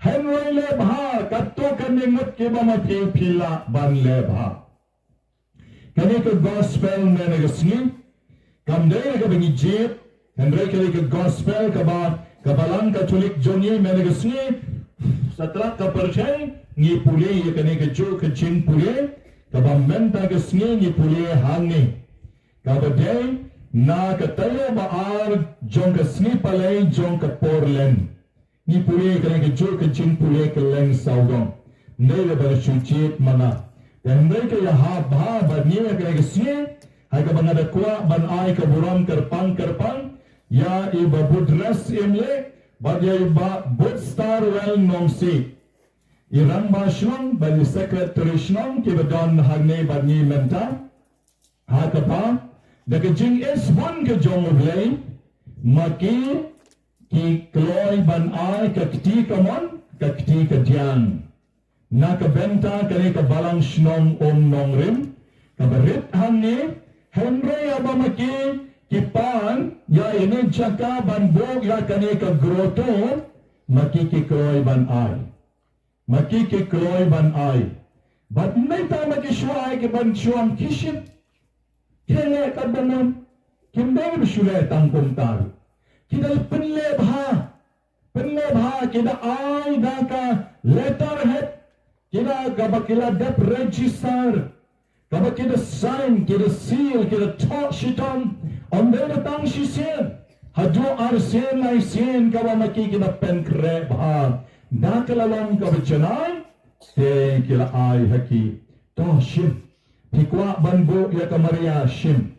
S2: henway le bha katto kaningut ke bama phila ban le bha kani ke gospel mene gesni kam dei ke bengi jet Henry ke gospel kabalan Katolik jongi menegasni setelah kepercayaan ni pulih ya kene ke jo ke jing pulih kabamenta ke sni ni pulih hangi kabadai na kataya baar jong ke sni palai jong ke porlen ni pulih kene ke jo ke jing pulih ke leng saudong nele bersuci mana dan mereka ya ha badni kene ke sni hai ka bangada kuat ban ai ke buram kerpang ya iba budres imle badya iba bud star well nomsi irang bashlong bali secretary shnong ke badon hagne badni menta hakapa daga jing es bun ke jong blay maki ki kloy ban ai ka kti kamon ka kti ka dian na ka benta kane ka balang shnong nong rim ka barit hanne henry abamaki Kipan ya ini jaka ban bog ya kane ka groto makikikroy ban ay bat may ta makishuay ke ban shuam kiship Hele kabanam kimdeng bisule tangkum taru. Kita penlebha kita ai daka letterhead kita gabakila dap register gabak kita sign kita seal kita talk shiton on the tang shisen haju arsen lai sen gabamaki kita penkrebha nakalalong gabajanai te kila ai haki to shim pikwa banbo ya kamaria shim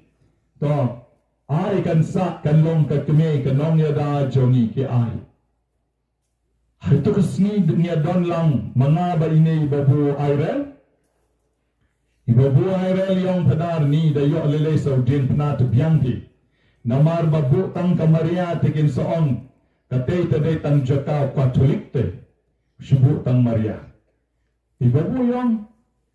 S2: to ai kan sa kan long ka keme kan long ya da jongi ki ai harto kesni dunia don lang mga ba ini babu airel ibabu airel yang padar ni da yo lele so din pna to biangki namar babu tang kamaria tekin soong katay taday tang jaka katolik te subu tang maria ibabu yang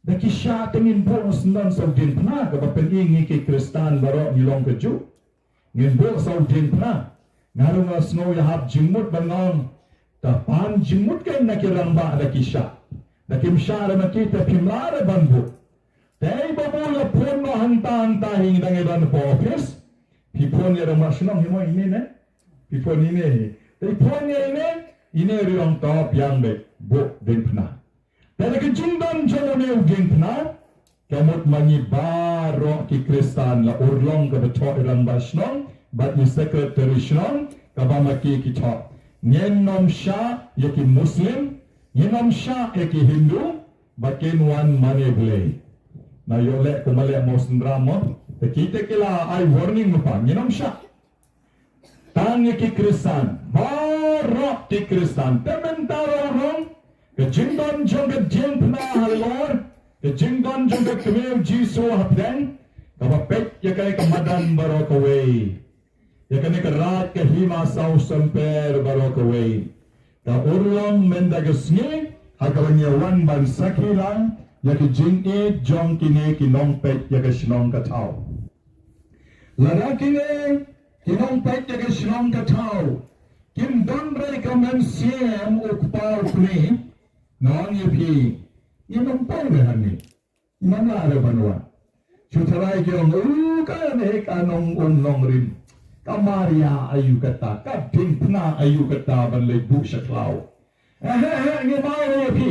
S2: nakisya tingin buong sendan sa din pna kapapeningi ki kristan baro nilong keju ngin buong sa din pna ngarong asno yahap jimut bangong tapan jimut kay nakirang ba nakisya nakimsya na kita pimlara banbu tay babu la puno hanta hing dangidan po office pipon ya ramasnong himo ini ne pipon ini tay pon ya ini riong top yang be bu din pna dari kejingdan jolone ugin pna kamut mangibaro ki kristan la urlong ka beto ilang basnong bat ni secretary snong kabamaki ki top nyenom sha yaki muslim nyenom sha yaki hindu bakin wan maneble na yole kumale mo sindramo te kita kila ai warning mo pa nyenom sha tang yaki kristan baro ki kristan tementaro rong kejingdan jong ke jing pna halor kejingdan jong ke kemel jisu hapden kabapet yakai kamadan baro kawei yakani kerat ke hima sau semper baro kawei ta urlong mendagasni hagawanya wan ban sakilang yaki jing e jong kine kinong pet yaki shinong katao larakine kinong pet yaki shinong katao kim don rai kamen siem ukpau kuni non yapi inong pau rehani inong lare banwa chutarai kiong ukane kanong unong rin kamaria ayu kata kapin pna ayu kata banlay bu syaklau ngi mai yapi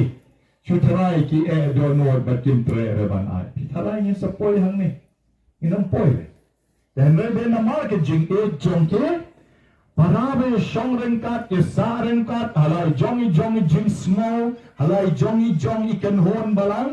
S2: chutarai ki donor batim tre reban ai pitharai ni sapoi hang ni inong poi dan rebe na marketing jongke parabe shong rengkat ke sa rengkat halai jongi jing snow halai jongi ikan hon balang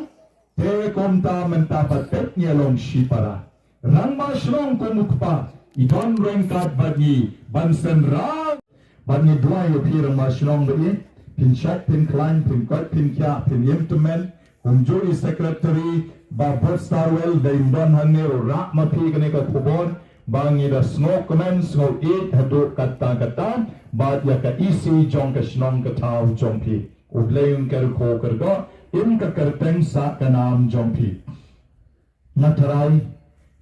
S2: te konta mentapat pet nyelong shipara rangma shrong kumukpa idon rengkat bagi bansen rang bagi dua yopi rangma shrong bagi pin chat pin klein pin kot pin kya pin yemtumen kumjuri secretary ba bot starwell da indon hanero rak mapi kene ka kubon bangi da snow comments no eat hado kata bat ya ka isi jong ka shnong ka tau jong pi ubleung ker ko kergo im ka kerteng sa ka nam jong pi natarai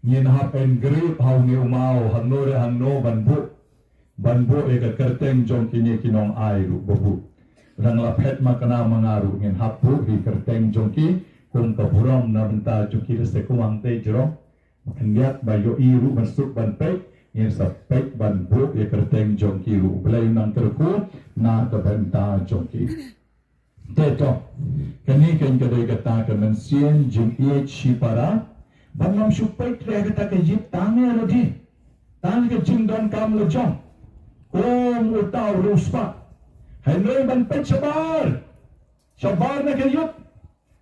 S2: nyen hap en grip hau ni umao hanore hanno banbu e ka kerteng jong kini kinong ai ru bobu rang la phet makana mangaru ngen hapu hi kerteng jong ki kum ka burong na benta juki se kuang te jrong kendiat bayo iru masuk ban pek ngen sa pek ban bu e kerteng jong ki ru blai nang terku na ka benta jong ki teto kani ken ka de kata ka men sien jing e chi para bangam supai tre kata ka jip tame alodi tang ke jing don kam lo jong om utau ruspa henry ban pek sabar na ke yut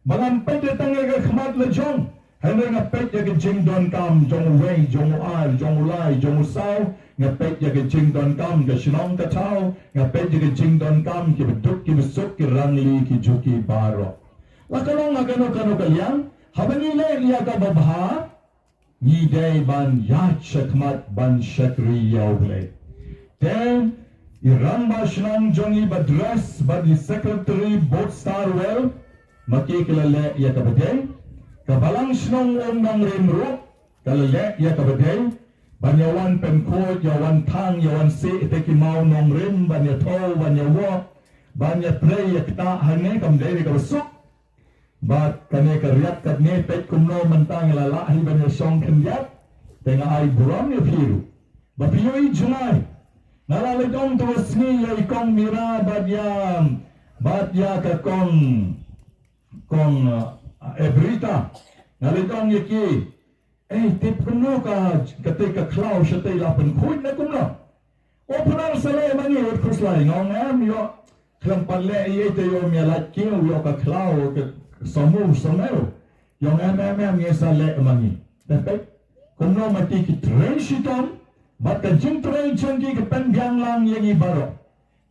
S2: bangam pek de tang ke khmat lo jong henry nga pek ke jing don kam jong wei jong ai jong lai jong sao nga pek ke jing don kam ke shinong ka tau nga pek ke jing don kam ki beduk ki besuk ki rangli ki juki baro lakalong agano kano kalyang habani le liya ka babha ni day ban yat shakmat ban shakri yawle then irang ba shinong jongi badras badi secretary bot starwell makikilale ya ka badeng kabalang shinong nang rimro kalale ya ka badeng banyawan penko yawan tang yawan se teki mau nong rim banya tol banya wo banya pre yakta hane kam dei ka besuk bat kane ka riat kat ne pet kumno mentang lala hi banya song kenjat tengah ai buram ya piru bapioi Julai nalalagong terus ni ya ikong mira badya ka kong Ebrita nalalagong yaki tip kuno ka ketika klau syaitai lapan kuit na kuno o punar salay mangi wat kuslay ngong yo klang palle ye te yo mi lakki yo ka klau ka samu sameo yung nge salay mangi tapi kuno mati ki train shitom bat ka jing train changi ka penbyang lang yang ibaro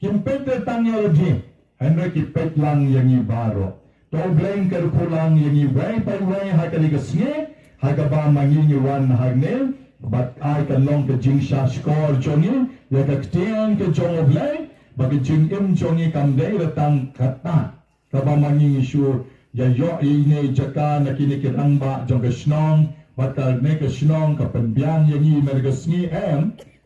S2: kimpet tangya lagi henry ki pet lang yang ibaro to blame ka kulang yang iway pa iway hakali ka snge hagaba mangingiwan hagnel bat ay kanlong ka jing sha score jongi ya ka ktian ka jong oblay bagi jing im jongi kamday ratang kata kaba mangingi sure ya yo ini jaka nakini kirangba jong ka snong bat ka ne ka snong ka penbiang yangi mergasngi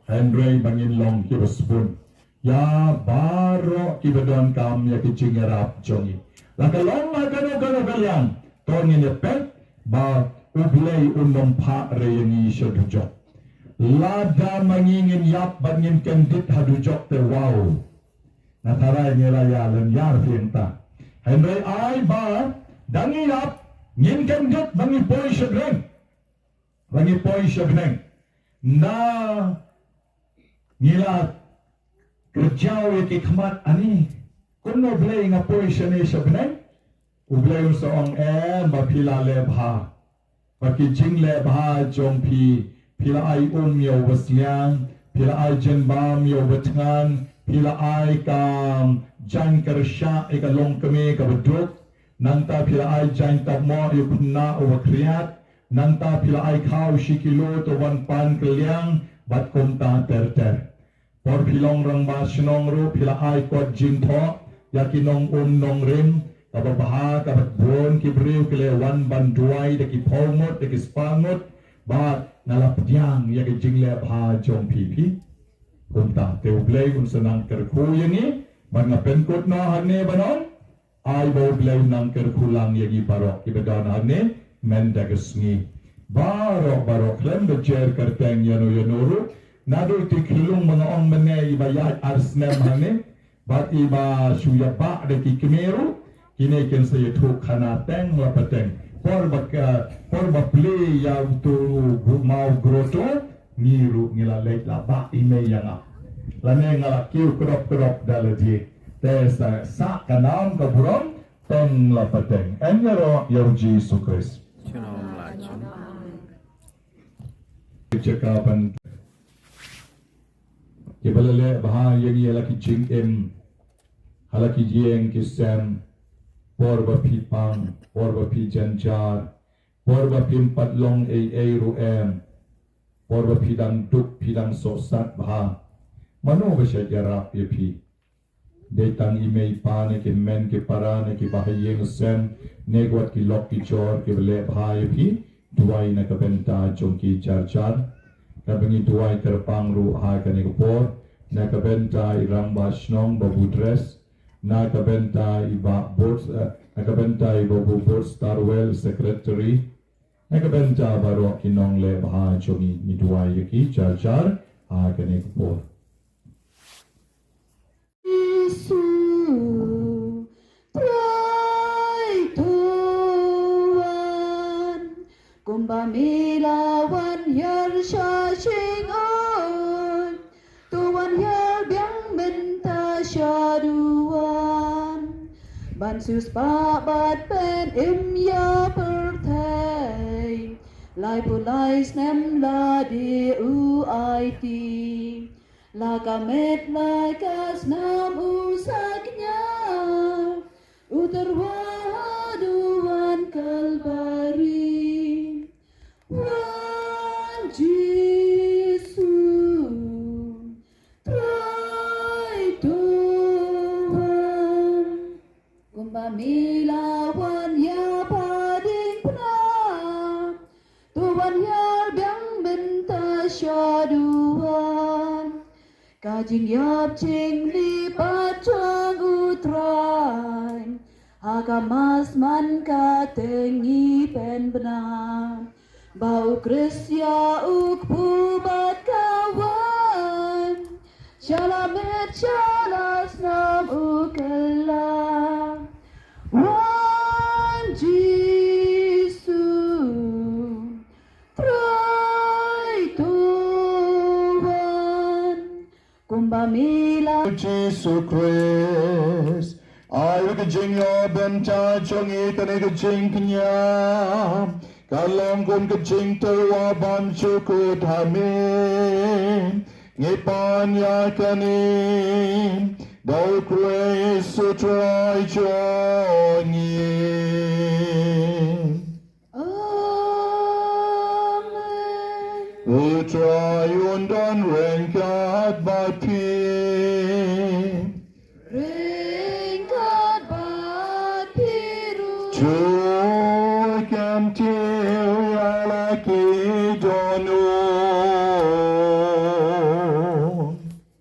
S2: Henry bangin long ki basbun ya baro ki bedon kam ya ki jing rap jongi lakalong kano kalian tongin ya pet ba ublay unom pa reyani siya dujok. Lada mangingin yap bangin kendit hadujok te wow. Nataray nila yalan yar fienta. Henry ay ba dangi yap ngin kendit bangi poy siya greng. Bangi poy siya greng. Na nila kerjaw yaki kamat ani. Kuno blay nga poy siya ni siya greng. Ublay yung saong mapila lebha. Bagi jingle bah jong pila ai mio wasliang pila ai jenba mio watngan pila ai kam jan kersha eka long keme ka beduk nanta pila ai jan tamo yukna o kriat nanta pila ai khau shikilo to wan pan keliang bat komta ter por pilong rang ba snong ru pila ai kot jin tho yakinong nong rim kababaha kabat bon kibriu kile wan banduai de ki pomot de ki spangot ba nalapdyang ya ki jingle bha jong pipi kumta te ublay kun sanang kerku yangi ban nga penkot na hane banon ai bo ublay nang kerku lang yagi barok ibadan hane men dagasngi barok klem de jer kerteng yanuru nado ti kilung mga ong mene ibayat arsnem hane bat iba suya ba de ki kemeru kini kan saya tuk kana teng lapateng por play ya tu mau groto niru ngilalek laba ime yang lane ngalakiu krop daladi tesa sa kanam kaburon teng lapateng enyero yorji sukres cekapan kebalale baha yagi alaki jing em halaki jieng kisem Porba pipang, porba pi janjar, porba pimpat long ruem, porba pidang duk pidang sosat bah. Mano ba siya jarap pi? Detang imay pa ne ki men ki para ne ki bahayeng sen, negwat ki lok ki chor ki bele bahay pi, duway na kabenta jong ki jar. Kabangi duway terpang ru ha ka ne por, na kabenta irang basnong babudres, nakabenta iba board nakabenta iba board Starwell secretary nakabenta baro kinong le baha chomi ni duway yaki jar kani po
S7: Yesu Tuai Tuan Kumbamilawan yar shashing on Tuan yar biang benta syaduan Bansus pabat pen ya pertai Lai pulai snem la di UIT La kamet lai kas nam usaknya Uterwaduan kalbari Wan Jesu Trai Tuhan Kumbamilawan ya pading pernah Tuhan ya biang benta syaduan Kajing yap cing lipat chang utrai Hakamas man ka tengi pen benar Bau Krisya ukpubat kawan Shalamet shalas nam ukala Wan Jisu Try tuan Kumbamila
S2: Jesus Christ I will jing your benta chongi kane jing knya kalong kun jing terwa ban chukut hamin ngipan ya kane dau Christ try chongi
S7: Amen
S2: Try undon renkat bati
S7: Ringkat bat biru
S2: Joy can till laki donu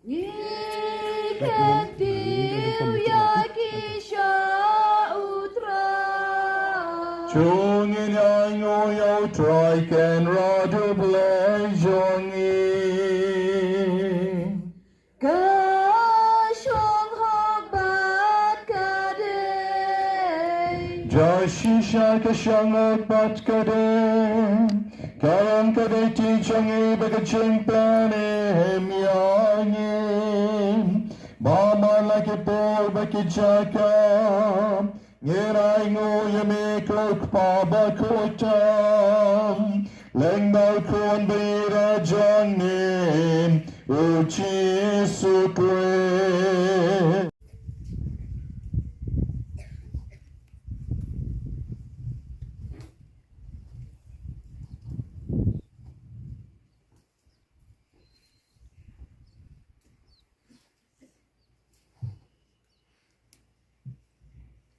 S7: Ngikat tiu yaki syautra
S2: Jungin yang yo try can radu blay jongi
S7: Kasyong hok bat kadai
S2: Jashisha kasyang bat kade Kalang kade ti changi bagaching planem yangi Mama laki pol baki chaka Ngirai ngo yame klok pa bakotam Leng balkon bira jangnim Uchi sukwe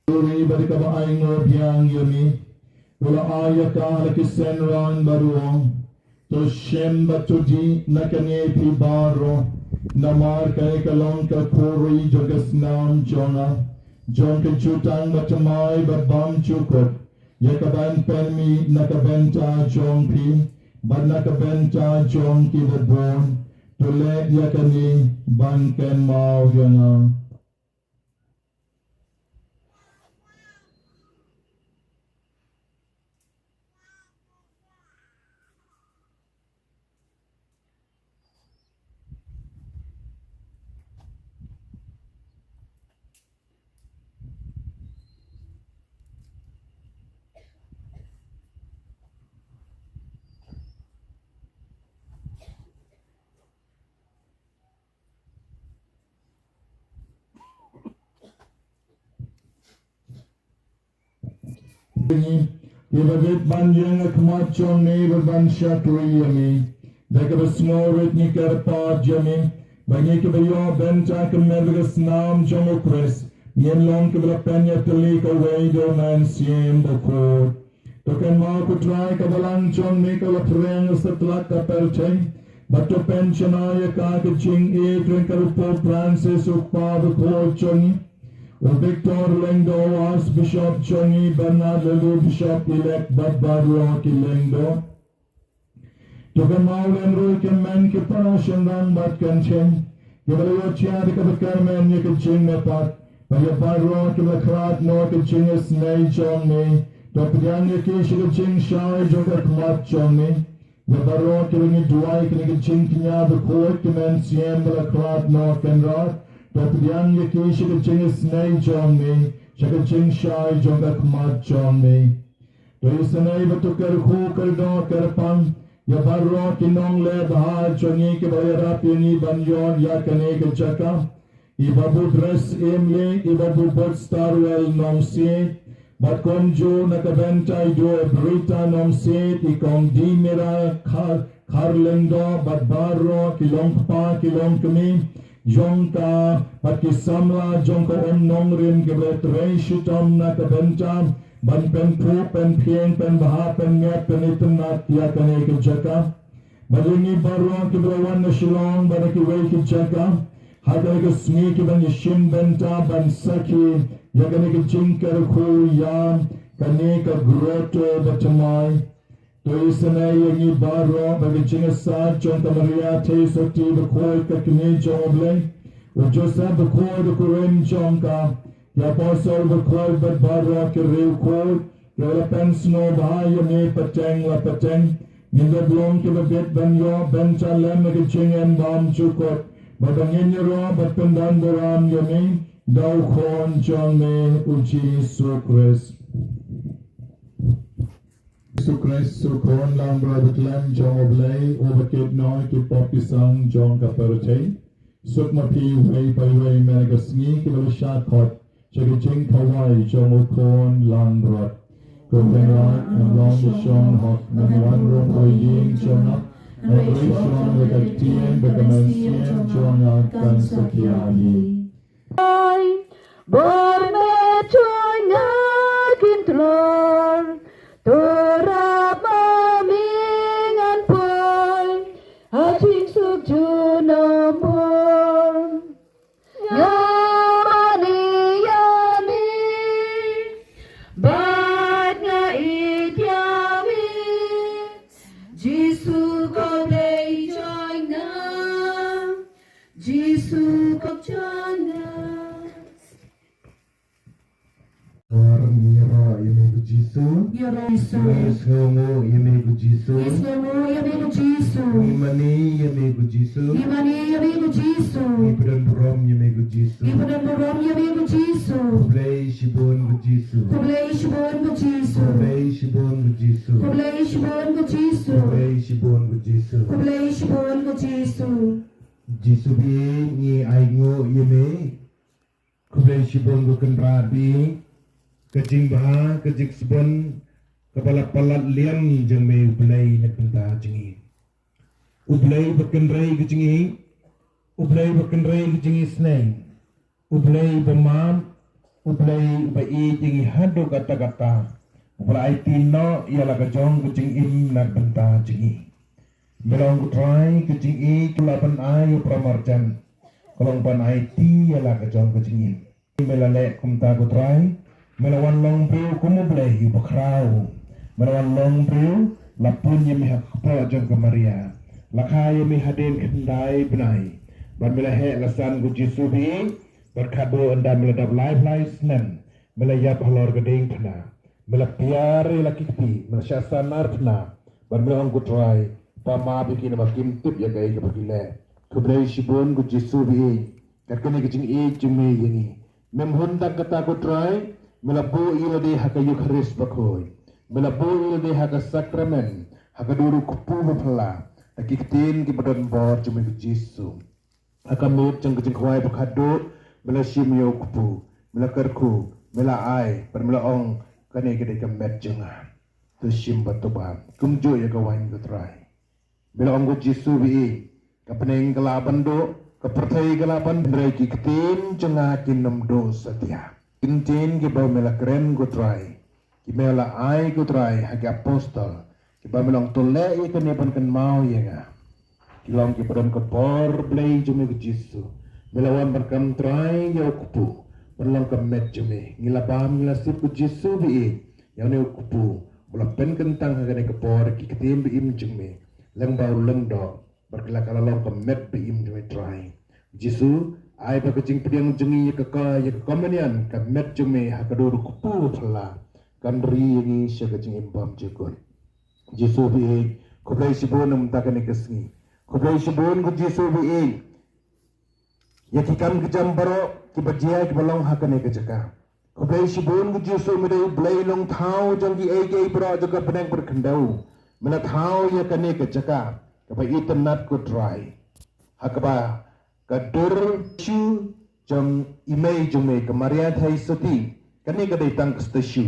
S2: Turi bari ka maayong ngobiyang yumi Wala ayak ka nakisen rang baruong To shem batuji nakanepi baro Namar kay kalong ka kuri jogas nam jonga Jon ka jutang batamay babam chukot Yakaban penmi nakabenta jongpi Bad nakabenta jongki babon Tule yakani banken mau yonga Ibabit banjang akmachon ni berban syakri yami. Daka besmorit ni karpad yami. Bangi kebayo benta kemergas nam jomo kres. Yenlong keberapanya telik away do man siem bokor. Token mau kutrai kabalang chon ni kalapreng setlak kapel cheng. Bato pensionaya kakaching e drinkarupo Francis ukpa bokor choni. Victor Lengdo, Archbishop Chongi Bernard Lelu, Bishop-elect Badbadro Kilengdo. Tukan Maulen Rul Kemen Kipara Shendang Bat Kanchen. Kibalayo Chia di Kabakarmen Yikaching Nepat. Bayabadro Kibakrat No Kaching Snay Chongi. Topidyang Yikish Kaching Shai Jogat Mat Chongi. Yabaro Kibangi Duai Kaching Kinya Bakot Kemen Siem Balakrat No Kenrat. Topidyang Yaki Shikaching Snay Chongi. Shikaching Shai Jogat Mat Chongi. Toyisanay Batukar Hu Kardo Karpang. Yabarro kinong le bahar chongi ke bayarap yuni banyon yakane ke chaka. Ibabu dress imli ibabu bot starwell nom si. Bat konjo nakabentay do brita nom si. Ikong di mira karlendo bat barro kilong pa kilong kami. Jongka bat kisamla jongka nom rin ke betre shitom nakabenta. Ban pen pu pen pieng pen baha pen ngat pen itanat yakane ke chaka. Badungi barro ke brawan na shilong baraki way ke chaka. Hagane ke smi ke ban yishim benta ban saki. Yakane ke jinkar khu yam. Kane ka groto batamay. Tôi sana yang ibaro bagi jingasa jong kamaria te soti berkoi ke kini jong obleng. Ujosa berkoi de kuren jong ka. Ya pasal berkoi berbaro ke riu koi. Ya lapan snow bahaya me pateng la pateng. Ninda belum ke bebet banyo ben calem ke jingen bam cukot. Badangin yoro berpendan boram yami. Dau kon jong me uji sukres. Sukres sukron lang braduklam jong oblay overkit noy ki popisang jong kaperchay sukma pi way by way menagasngi ki balusha kot chagi jing kawai jong ukon lang brad kubenrat long shong hok manwan rom oying jong up Nari shong wakaktien bagamansian jong akan sakiani
S7: Bermecoy ngakin telur Torap mamingan poy Hacing sukju nomor Nyamani yami Bat nga ityami Jisu kau day joy nga Jisu kau joy nga
S5: Mira yemi Jisu.
S7: Yesu
S5: Yesomo yemi Jisu.
S7: Yesu yamiku Jisu
S5: Imani yemi Jisu.
S7: Imani yamiku Jisu
S5: Ibadan Rom yemi Jisu.
S7: Ibadan Rom yamiku Jisu
S5: Kublai Shibon Jisu.
S7: Kublai shibon ku Jisu
S5: Kublai Shibon Jisu.
S7: Kublai shibon ku Jisu
S5: Kublai Shibon Jisu.
S7: Kublai shibon ku Jisu
S5: Jisu bi ni aingo yemi. Kublai Shibon ku kenrabi. Kecing baha kecik sebon kepala palat liam jeng me ublai nak benda jengi. Ublai berkenrai kecingi. Ublai berkenrai kecingi seneng. Ublai bermam. Ublai bai jengi hadu kata-kata. Ublai tino ialah kejong kecing im nak benda jengi. Belong kutrai kecing i kulapan ai pramarjan. Kolong pan ai ti ialah kejong kecing im. Melalek kumta kutrai. Melawan long brio kumu blai bakrau. Melawan long brio lapun yemi hakpa jong kamaria. Lakha yemi haden kendai benai. Ban melahe lasan ku Jisu bi berkado anda meledap live senen. Melayap halor gedeng pena. Melapiare laki keti melasyasanar pena. Ban melahong ku try. Pama bikin makin tip ya gaya kebagile. Kublai shibun ku Jisu bi. Kakini kecing jume yengi. Memhundak kata ku try. Melabu ilade hakayu haris bakoy. Melabu ilade haka sakramen. Haka duru kupu mapala. Nakiktin ki badan bor cuma ke Jisu. Haka mut jeng kecing kwai bakadut. Mela shim yo kupu. Mela kerku. Mela ai. Per mela ong. Kani kedai kemet jengah. Tu shim batoba. Kumjo ya kawan kutrai. Mela ong ku Jisu bi. Kapeneng kelaban do. Kepertai kelaban. Mereka kitin jengah kinem do setia. Kintin ki bau mela keren ku try. Ki mela ai ku try hagi apostol. Ki bau melong tole i kenepan ken mau ya nga. Ki long ki badan ko por blay jume ku Jisu. Melawan berkam try ya ukupu. Berlong ke met jume. Ngila paham ngila sip ku Jisu bi. Yang ne ukupu. Bola pen kentang hagane ke por ki ketim bi im jume. Leng bau leng do. Berkelak long ke met bi im jume try. Jisu ai ba kecing pediang jengi ya kemanian ka met jume hakadur kupu pala kan ri ni sya kecing imbam jekon Jisu bi kublai sibon mentakan kesngi kublai sibon ku Jisu bi ya kikam kejam baro ki bajia ki balong hakane kejaka kublai sibon ku Jisu medai blai long thau janggi ai bro jaga penang berkendau mena thau ya kane kejaka ka ba itanat ku try hakaba kadur shu jam imei jume kemaria thai soti kani kadai tang stashu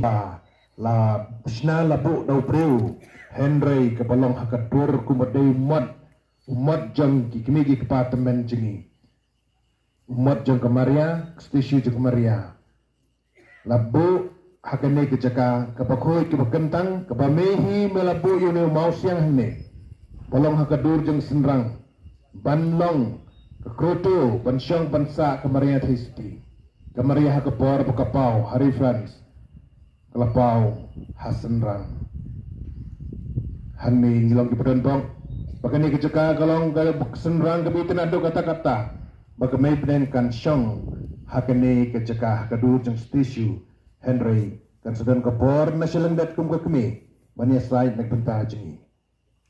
S5: la shna la bu dau preu henry ke balong hakadur ku madai umat jam ki kimi ki department jingi umat jam kemaria stashu jam kemaria labu hakane ke jaka kapakoi ke bakentang ke bamehi melabu yone mau siang hne balong hakadur jam senrang banlong Kekroto, bansyong bansa kemaria history. Kemaria hakapor pakapau, hari Frans. Kelapau, Hasan Rang. Hani ngilang di pedondong. Baka ni keceka kalong senrang kebitin ado kata-kata. Baka may penenkan syong. Hakani keceka kadu jeng stisu Henry kan sedang kapor na silang dat kum kami. Bani asay nagbenta jengi.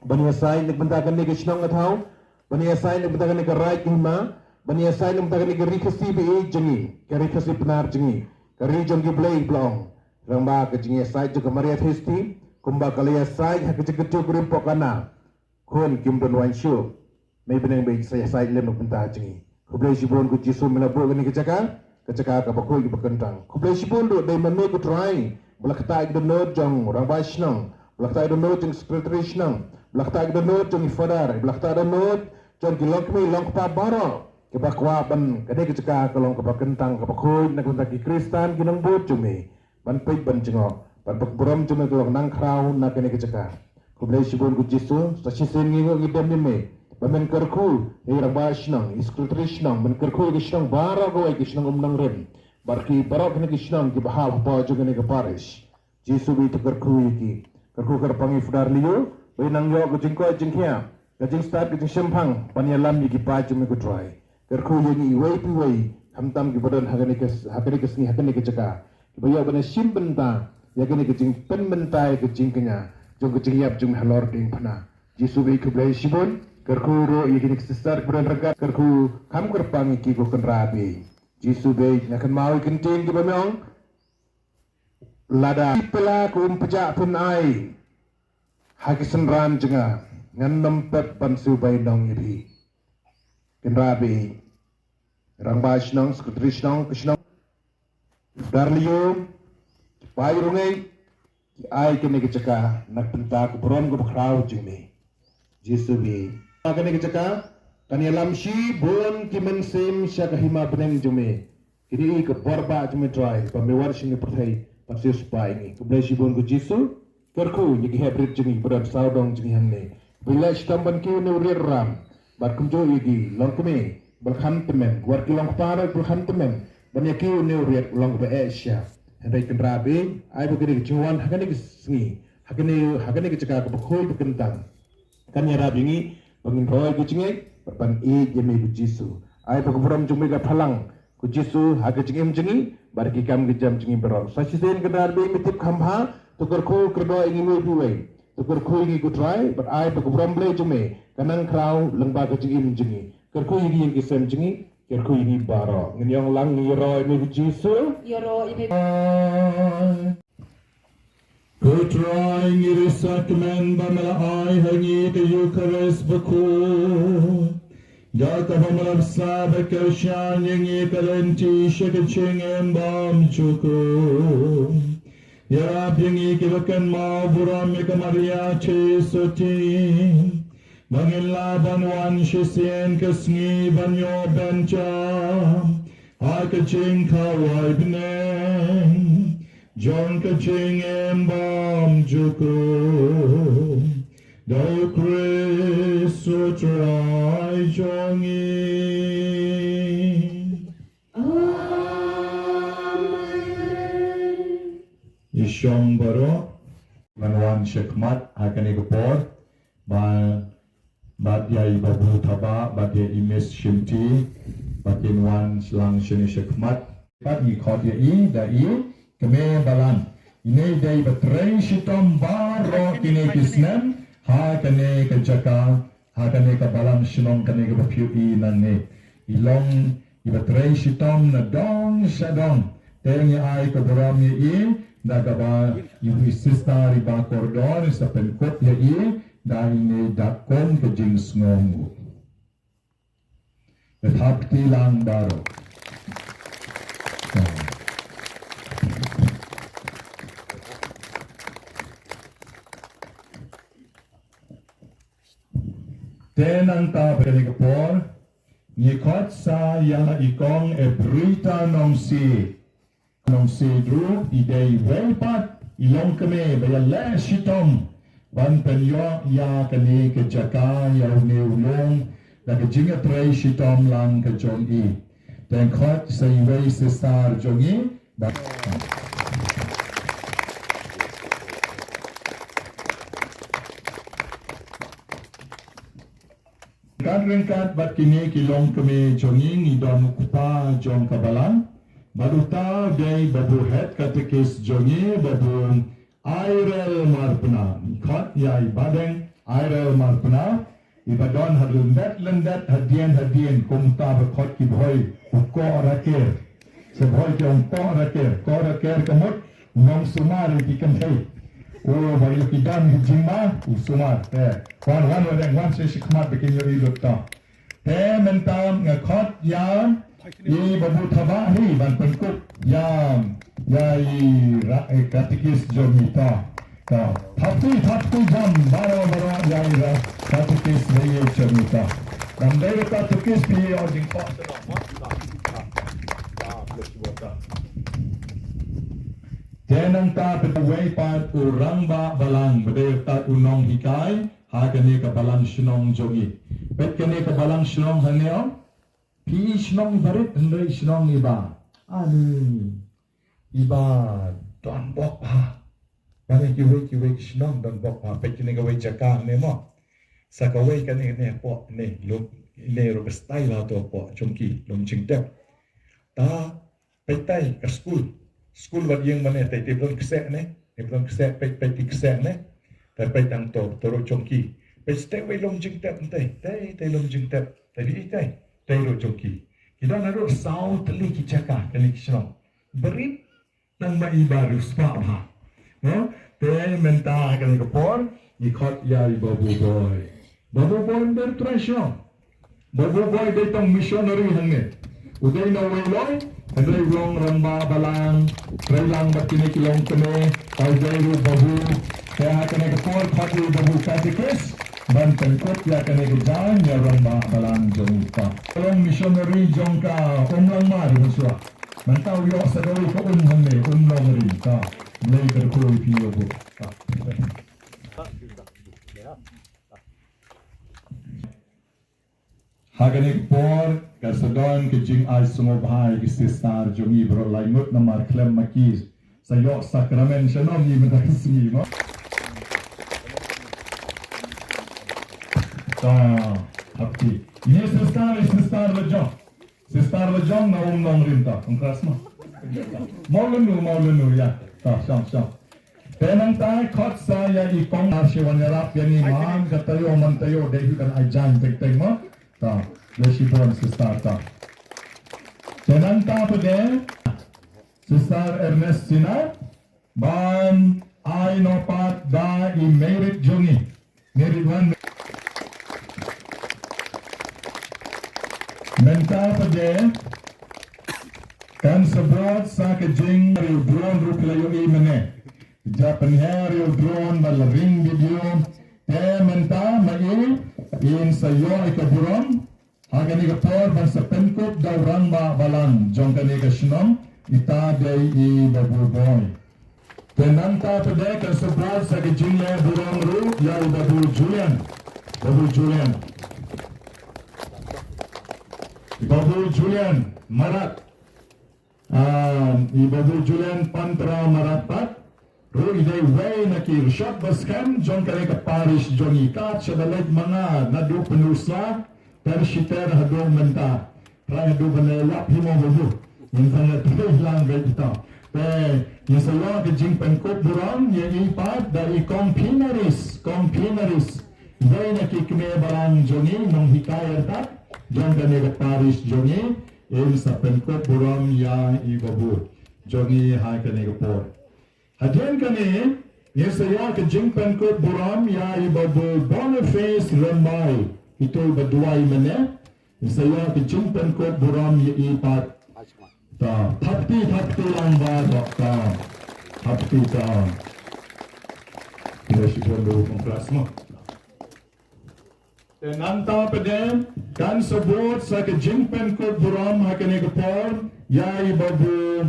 S5: Bani asay nagbenta kan ni kesyong ataw. Bani asay nagbenta kan ni karay hima. Bani asay nagbenta kan ni karikasi bi jengi. Karikasi benar jengi. Kari jong giblay blong. Ramba ke jengi asay juga mariat histi. Kumba kali asay hakecek-cek rimpok kana. Kun kim don wan syu. May beneng bay saya asay lem nagbenta jengi. Kublay sibon ku jisu menabu kan ni keceka ka bakul ki bakentang. Kublay sibon do dai mame ku try. Belakta ik donot jong orang baisnang. Belakta donot jong secretary snang. Belakta donot jong ifadar. Belakta donot jong ki lokmi long pa baro. Ke bakwa ban kade keceka ka long ka bakentang ka bakul na kunta ki kristan ki nang bot jume. Ban pei ban jengok. Ban bakburam jume ka long nang kraw na kane keceka. Kublay sibon ku jisu sa sisen ngingo ngidam ni me. Bamen kerku, orang basnang, iskultrisnang, men kerku kisnang bara gawai kisnang umnang rem, barki barok ni kisnang ki bahal apa juga ni keparis. Jisu bi tu kerku iki, kerku kerpangi fudar liu, bai nang yo kejingko jingkia, kejing start kejing sempang, panyalam iki paju mi kutrai. Kerku ini iwai piwai, hamtam ki badan hakani kesni hakani keceka. Bayo bana sim benta, yakani kejing pen bentai kejing kenya, jong kejing yap jong halor ding pana. Jisu bi kublai sibon. Kerku ro ikinik sesar kemudian regat kerku kam kerpang iki ko kenrabi jisu be nakan mau kenting ki bamong lada pela ku pejak pun ai hakisen ran jenga ngan nempet pansu bai nong ibi kenrabi rang bas nong sekretris nong kisnong darliyo pai rungai ai kene keceka nak penta ku bron ku kraw jingni jisu be Kani keceka, kani alam si bon kimen sim siya kahima beneng jume. Kini ke borba jume try, pamewar sini pertai, pasir spa ini. Kemudian si bon ku jisu, kerku nyiki hybrid jengi berat saudong jengi hamne. Bila sitamban kiu ne urir ram, bar kumjo igi long keme, berkham temen, war ki long para berkham temen, banyak kiu ne urir long be Asia. Hendak kenrabi, ai begini kecuan hakani kesengi, hakani keceka kebekoi bekentang. Kan ya rabingi. Pengin roy kucingnya, berpan jemi ku jisu. Ai pakapuram cumi ka phalang ku jisu haga cingim cingi, barki kam kejam cingi berol. Sasisen kedar be mitip khamha, tukar ko kerdo ingi me piwai. Tukar ko ingi ku try, but ai pakapuram ble cumi, kanang kraw lengba ka cingim cingi. Kerko ingi yang kisem cingi, kerko ingi baro. Ngenyong lang ngi roy me ku jisu.
S7: Yoro ini
S2: Kutrai ngirisak men bamalaay hangi ke Eucharist baku. Jaka bamalabsa bakasyan yangi kalenti shakaching embam chuku. Yarab yangi kibakan maburam ika Maria Chesoti. Bangin laban wan shisien kasngi banyo bencha. Ay kaching kawai beneng. John kaching embam juku Dau Chris utrai jongi Amen Isyong baro Manwan syekmat akan ikupor Bad yai babu taba Bad yai imes shimti Bad wan selang syeni syekmat Bad yikot yai dai Keme balan ini day batray sitom baro kini kisnan ha kane kecaka ha kane kabalam sinong kane kapiui nanne ilong ibatray sitom na dong sadong tengi ay kaburam i nagaba ibu sista riba kordon sa penkot ya i dahil ni dakon ke jings ngongu hapti lang baro Tenang ta pelikapor, ngikot sa yang ikong ebrita nong si dru idei welpat ilong kame baya le sitom ban penyo ya kani kejaka ya ulong da kejinga trei sitom lang kejong i ten kot sa iwei sesar jongi ba Rengkat bat kini kilong kami jonging idon kupa jong kabalang. Baduta day babu head katekis jongi babu airel marpuna. Kot yai badeng airel marpuna. Ibadon lendat hadian kumta berkot ki boy uko rakir. Seboy ki uko rakir. Ko rakir kemut nong sumar ki kentei. Oh, bayu kidan hijima usumar. Wan wan se shikmat bikin yuri lutta. Mentam ngakot yam i babu thaba hi ban penkuk yam yai katikis jomita. Thapti jam baro yai katikis yai jomita. Ramdai katikis pi or jingkot Tenang ta petuway pat urang ba balang bedel ta unong hikai hakane ka balang shnong jogi pet kane ka balang shnong haneo pi shnong barit hendai shnong iba ani iba don bok pa bane kiwe shnong don bok pa pet kane ka we jaka ne mo sakaway kane ne po ne lum ne ro style la to po chungki lum chingtep ta petai ka school wat yang mana tai belum kesek ne pet kesek ne tapi tang to toro chongki pet stay we lom jing tap tai lom jing tap tai ro chongki kita naru sau teli kicaka kali kisong berit nang mai baru spa ha no te menta kali kapor ikot yai babu boy bertrasyon babu boy datang missionary hangne uday na way Andai long ramba balang, lang batine kilong kene, kaujairu babu, kaya kene kapor khatu babu katikis, ban penkot ya kene kejan ya ramba balang jongka. Long missionary jongka, lang mari muswa. Mantau yo sadoi ko hanne, long ri ka. Lay berkoi piyo bu. Haganik por kasadon kijing ay sumobhay kisistar jongi bro laimut na marklem makis sayo sakramen shanom ni medakismi mo ta hapti ini sistar lejong na nong rinta kongkras mo maulenu ya ta sham tenang tay khot sa ya ikong arshewanyarap yani man katayo mantayo dehi kan ajan tek mo ta Lesibon Sister ta. Tenanta pede Sister Ernestina ban ay nopat da I merit jungi. Merit one. Menta pede kan sebut sa kejing drone ruklayo imene. Japan hair drone bal ring video. Menta mai in sayo ikaburon. Hagani kapor ban sa penkop daw rangba balang jong kani kasnom ita day I babu boy. Tenanta pede kan sebut sa kejingle burong ru ya babu Julian. Babu Julian marat. Babu Julian pantra marapat. Ru iday way nakir shot baskan jong kani ka parish jong ikat sa dalag mga nadu penusla. Pershiter hado menta, try hado banelap himo babu. Minsan lang kita. Yung sayo kejing penkop burang yung ipat dari compinaris. Day nakikime barang joni nung hikayat tak. Diyan kani ka parish joni. Yung sa penkop burang ya ibabu. Joni hai kani ka por. Hadiyan kani yung sayo kejing penkop burang ya ibabu Boniface Rambay. Ito baduay mana saya kejumpan ko buram ye ipat ta thapti lang ba ta thapti ta ini sibundo komplas mo tenanta pede kan sebut sa kejumpan ko buram hakane ko por yai babu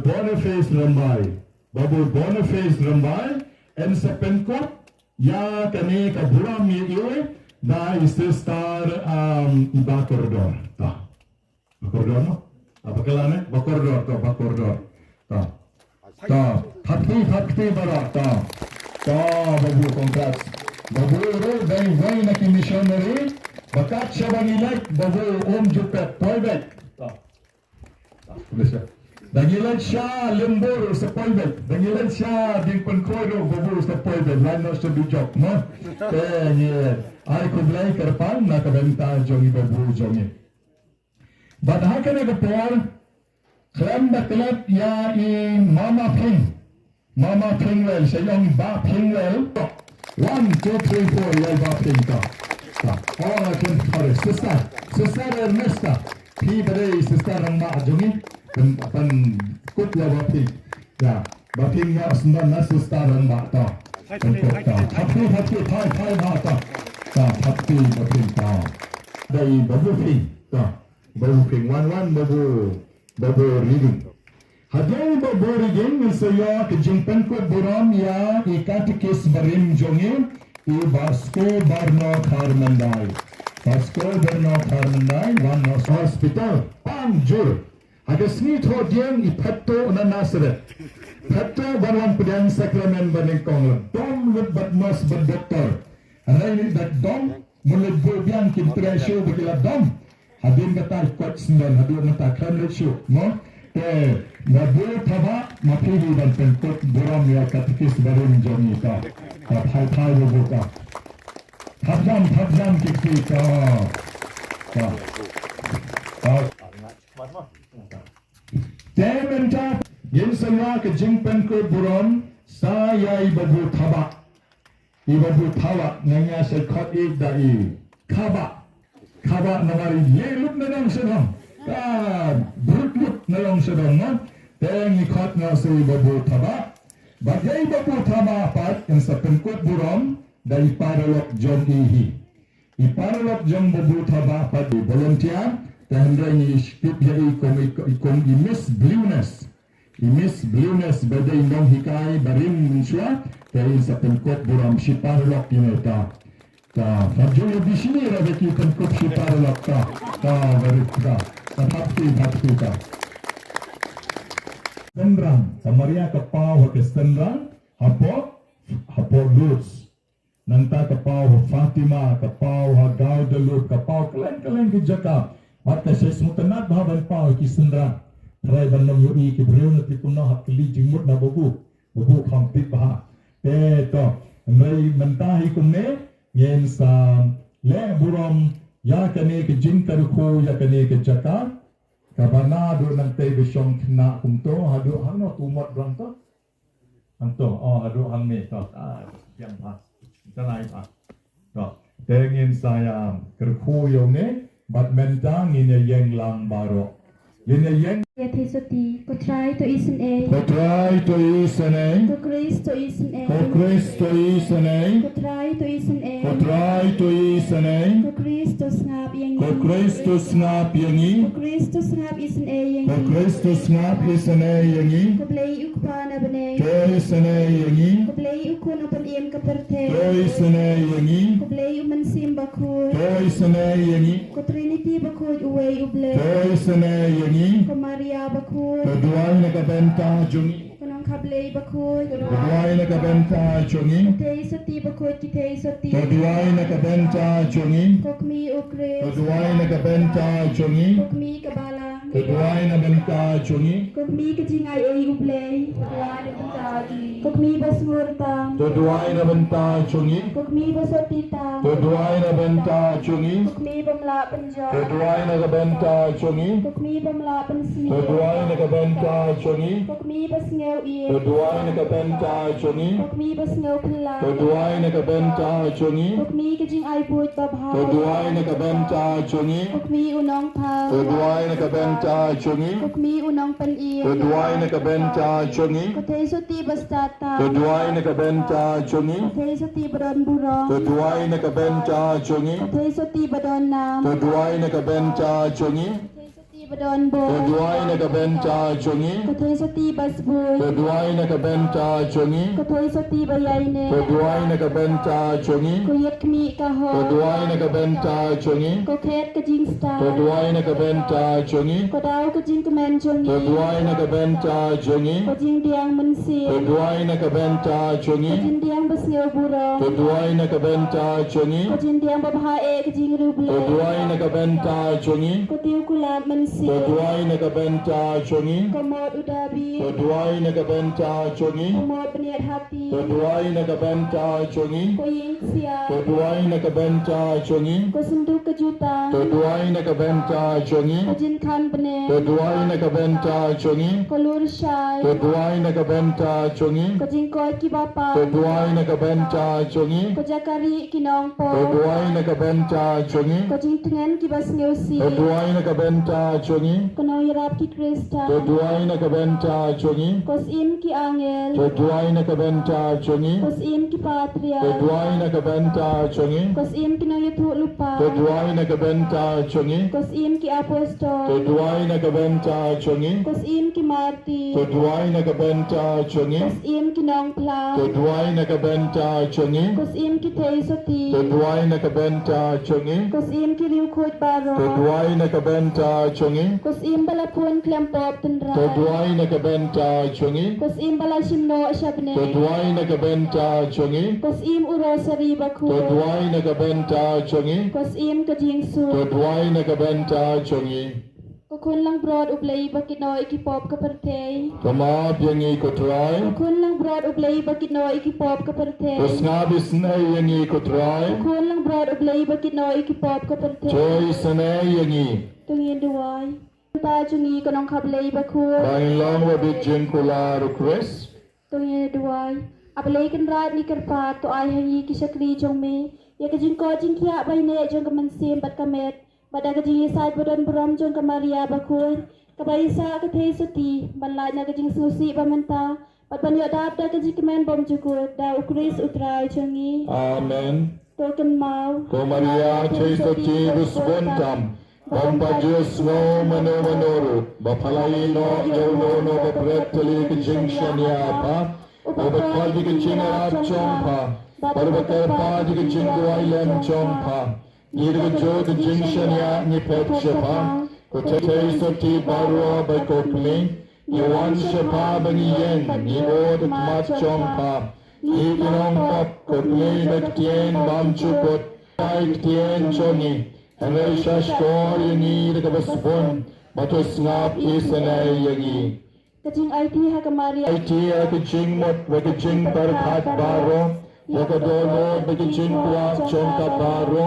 S2: Boniface Rambay en sa penkot ya kani ka buram ye da Sister iba koridor ta koridor mo apa kelane koridor ta thapti bara ta babu congrats babu ro dai wai na ki missionary bakat syabangilai babu juga private bisa dangilan sya lembur sa private dangilan sya ding penkodo babu sa private lan no sa bijok mo ai ko blai kerpan na kabenta jongi babu jongi badha kana ka por klam da klap ya in mama ping well sayang ba ping well 1 2 3 4 ya ba ping ka all I can for sister Ernesta pi bade sister rangma jongi pan kut ya ba ping ya ba ping ya sendan na sister rangma ta tapi thai na ta tapi ba ping ta dai babu ping ta babu ping wan babu reading hadai babu reading saya ke jimpan ko buram ya ikat kes barim jongi i Vasco Barno Carmendai one of hospital Panjur ada sini thodiang i phatto na Nazareth phatto barwan pedang sakramen banengkong dom lut badmas doktor anai dak dom mulut bobiang kim tresho begila dom hadin kata kot sendan hadin kata kran shu mo Nabu thaba mapili dan penkot buram ya katikis barum jami ka thai bobo ka thapjam kiki ka Temen ta yin sanga ke jing penkot buram sayai babu thaba ibabu thawa nanya sekot ik dai khaba namari yelut nanang sedang berut nalong sedang tengi khot na se babu thaba bagai babu thaba pat yang sa penkot buram dari paralok jom ihi i paralok jom babu thaba pat volunteer tahandra ni skip ya ikom i miss blueness badai nong hikai barim munsua dari sa penkot buram si paralok ineta Fajul di sini ada kita penkot si paralok baru Hati ka. Sendrang, Samaria kapau ke sendrang, hapo luz. Nanta kapau Fatima, kapau hagau delut, kapau kelen ke jaka. Mata saya semutanat bahaban pau ki sendrang. Trai bandang yoi ki beriu nanti kuna hak keli jingmut na bobu kampit baha. To, mai mentahi kunne, yen sa le buram ya kane ke jing karuko ya kane ke jaka kabana do nang te besong kena kumto hadu hano tumot brangto anto hadu hanme to yang pas tanai pa to tengin saya karuko yone badmentang ine yeng lang baro ine yeng
S9: Yathesoti, kotrai to isen e.
S2: Ko
S9: Kristo isen e.
S2: Ko
S9: Kotrai to isen e. Ko Kristo ngap yengi.
S2: Ko Kristus ngap
S9: isen e yengi. Ko blei ukpa na bene. Ko blei ukun upan iem kaperte. Ko blei uman sim bakur. Ko Trinity bakur uwei uble. Ko Maria bakur.
S2: Keduai na kabenta jungi.
S9: Kunong kablei bakur.
S2: Keduai na kabenta jungi.
S9: Kitei soti bakur kitei soti.
S2: Keduai na kabenta jungi.
S9: Kokmi ukre.
S2: Keduai na kabenta jungi.
S9: Kokmi kabala.
S2: Keduai na benta jungi.
S9: Kokmi kajingai ei ublei. Kokmi basmurtam.
S2: Keduai na benta jungi.
S9: Kokmi basotitam.
S2: Keduai na benta jungi.
S9: Kokmi bamla penjara.
S2: Keduai na kabenta jungi.
S9: Kokmi bamla pensmi.
S2: Keduai na kabenta jungi.
S9: Kokmi basngeu ie.
S2: Keduai na kabenta jungi.
S9: Kokmi basngeu pela.
S2: Keduai na kabenta jungi.
S9: Kokmi kajingai puit babhau.
S2: Keduai na kabenta jungi.
S9: Kokmi unong phau.
S2: Keduai na kabenta jungi.
S9: Kokmi unong pan ie.
S2: Keduai na kabenta jungi.
S9: Kothei soti bastata.
S2: Keduai na kabenta jungi.
S9: Kothei soti badon burong.
S2: Keduai na kabenta jungi.
S9: Kothei soti badon nam.
S2: Keduai na kabenta jungi.
S9: Kothei soti Badon bo.
S2: Keduai nak benta chungi.
S9: Katoy sati basboy.
S2: Keduai nak benta chungi.
S9: Katoy sati bayayne.
S2: Keduai nak benta chungi.
S9: Kuyet kmi kaho.
S2: Keduai nak benta chungi.
S9: Koket kajing star.
S2: Keduai nak benta chungi.
S9: Kodaw kajing kemen jongi.
S2: Keduai nak benta chungi.
S9: Kajing diang mensi.
S2: Keduai nak benta chungi.
S9: Kajing diang besngeu burong.
S2: Keduai nak benta chungi.
S9: Kajing diang babahae kajing ruble.
S2: Keduai nak benta chungi.
S9: Kotiu kulab mensi.
S2: Keduai nak benta chungi.
S9: Komod udabi.
S2: Keduai nak benta chungi.
S9: Komod berniat hati.
S2: Keduai nak benta chungi.
S9: Koying siap.
S2: Keduai nak benta chungi.
S9: Kosenduk kejutan.
S2: Keduai nak benta chungi.
S9: Kajin kan bener.
S2: Keduai nak benta chungi.
S9: Kolur syai.
S2: Keduai nak benta chungi.
S9: Kajing koy ki bapa.
S2: Keduai nak benta chungi.
S9: Kojakari kinong po.
S2: Keduai nak benta chungi.
S9: Kajing tengen ki basngeu si.
S2: Keduai nak benta chungi.
S9: Kono yarap ki Krista.
S2: Keduai nak benta chungi.
S9: Kosim ki angel.
S2: Keduai nak benta chungi.
S9: Kosim ki patria.
S2: Keduai nak benta chungi.
S9: Kosim ki no yutu lupa.
S2: Keduai nak benta chungi.
S9: Kosim ki apostol.
S2: Keduai nak benta chungi.
S9: Kosim ki marti.
S2: Keduai nak benta chungi.
S9: Kosim ki nong pla.
S2: Keduai nak benta chungi.
S9: Kosim ki tei soti.
S2: Keduai nak benta chungi.
S9: Kosim ki riu khoj baro.
S2: Keduai nak benta chungi.
S9: Kosim bala pun klempop tenra.
S2: Keduai nak benta chungi.
S9: Kosim bala shimno shabne.
S2: Keduai nak benta chungi.
S9: Kosim urosari baku.
S2: Keduai nak benta chungi.
S9: Kosim kajing su.
S2: Keduai nak benta chungi.
S9: Kokun lang broad ublay bakit no ikipop kapertay.
S2: Kama piangi kotrai.
S9: Kokun lang broad ublay bakit no ikipop kapertay.
S2: Kusngabis na yangi kotrai.
S9: Kokun lang broad ublay bakit no ikipop kapertay.
S2: Joy sana yangi.
S9: Tungin duway. Ta jungi kanong kablay baku.
S2: Bain long wabit jengkula request.
S9: Tungin duway. Ablay kan rat ni kerpat to ay hangi kisakri jong me. Ya kajing ko jing kia bay ne jong kamansim bat kamet. Pada kajing isay bodon buram jong kamaria bakul. Kabaysa katay soti. Banlay na kajing susi pamenta. Pat banyo dap da kajing kemen bom jukut. Da ukris utray jongi.
S2: Amen.
S9: Token mau.
S2: Ko Maria Chaisoti Busbontam. Bampajus no mano manoro. Bapalai no yono no bapretali kajing ya pa. Obatkal di kajing arab chompa. Parbatar pa di kajing duailem chompa. Nirgajo kajing shanya nipet shepa. Ko Chaisoti barwa by kokme. Yawan shepa bangiyen. Nibod mat chompa. Ikinong pop kokme baktien bam chukot. Taik tien choni. Henry Shashkor yangi nakabasbon. Batos ngap isanay yangi.
S9: Kajing IT ha kamaria.
S2: Iti kajing mot kajing barkat baro. Yakadono kajing kuwak chongka baro.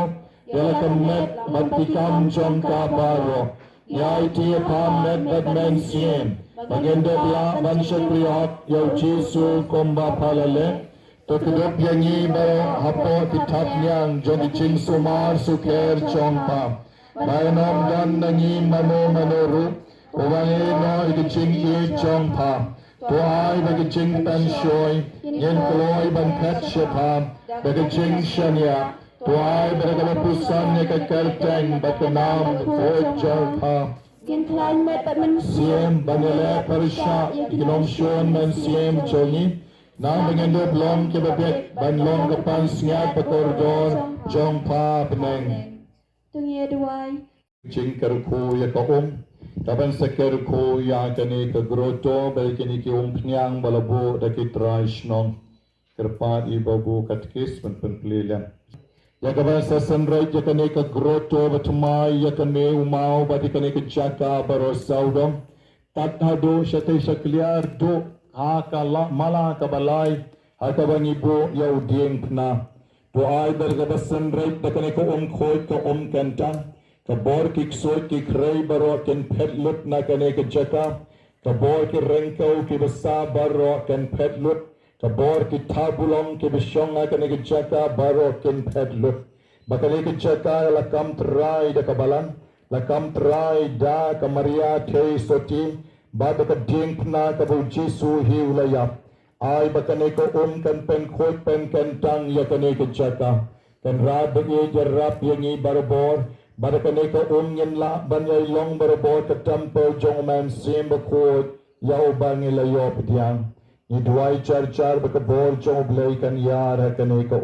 S2: Yalakamet batikam chongka baro. Ya iti pamet badmen siem. Magenda bla banshakriyak yaw jisu komba palale. Tokudop yangi baro hapo kitap niyang jong jing sumar suker chongpa. Bayanom dan nangi mano manoru. Uwangi no ikijing i chongpa. Tuay bagijing tan shoy. Yen kloy ban pet shepa. Bagijing shanya. Tuay bagalapusan nikakarteng bakanam void chongpa.
S9: Kin climate but man
S2: Siem banele parisha. Ikinom shon man siem chongi. Nang mengendo blom ke babet ban long kapan sngat pakordor jong pa peneng.
S9: tungi duway.
S2: Jing kerko ya ka kapan sekerko ya kani ka groto bal kini ki pnyang balabo da ki traishnong kerpat ibabu katkis pen pelilan. Ya kapan sasanrai ya kani ka groto batmai ya kani umau badi kani ka jaka barosaudom tat hado shatai shakliar do Hakala mala kabalay hakaban ibo yaw dieng pna to ay bergabasan right da kani ko khoy ka kanta ka bor ki soy ki kray baro ken petlut na kani ka jaka ka bor ki rengkaw ki basa baro ken petlut ka bor ki tabulong ki bisyong na kani ka jaka baro ken petlut bakali ka jaka la kam try da kabalan la kam try da ka Maria Kay Soti Bada ka ding na ka bu Jisu hiulayap ay bakane ko kan pen khot pen kan tang ya kane ka chaka kan rab ye jarap yangi barbor Bada kaneka nyen la banyai long barabo ka temple jong man sim bakot yau bangi layo pediang. Ni duai char bakabor jong blay kan yar kaneka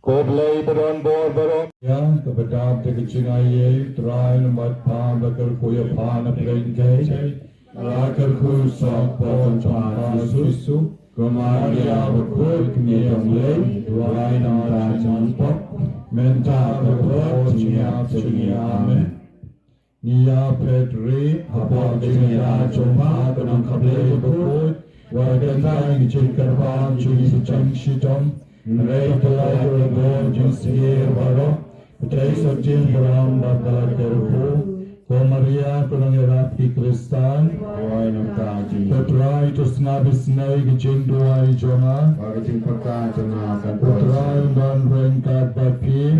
S2: Ko blay baron bor baron. Ya, kepada tegecing aye try nomor pa bakar kuya pa na plengke. Lakar ku sok pon chon susu. Kumaria bakut ni blay duai na chon pop. Menta bakut niya amen. Niya Petri, apa dia cuma dengan kabel berkut, warga lain jengkarban curi secang sitom, mereka telah berbuat jensir baru, petai sejeng beram bakal terku, Komaria penangerapi Kristan, Petra itu senabis naik jeng duai jonga, Petra dan rengkat bapi,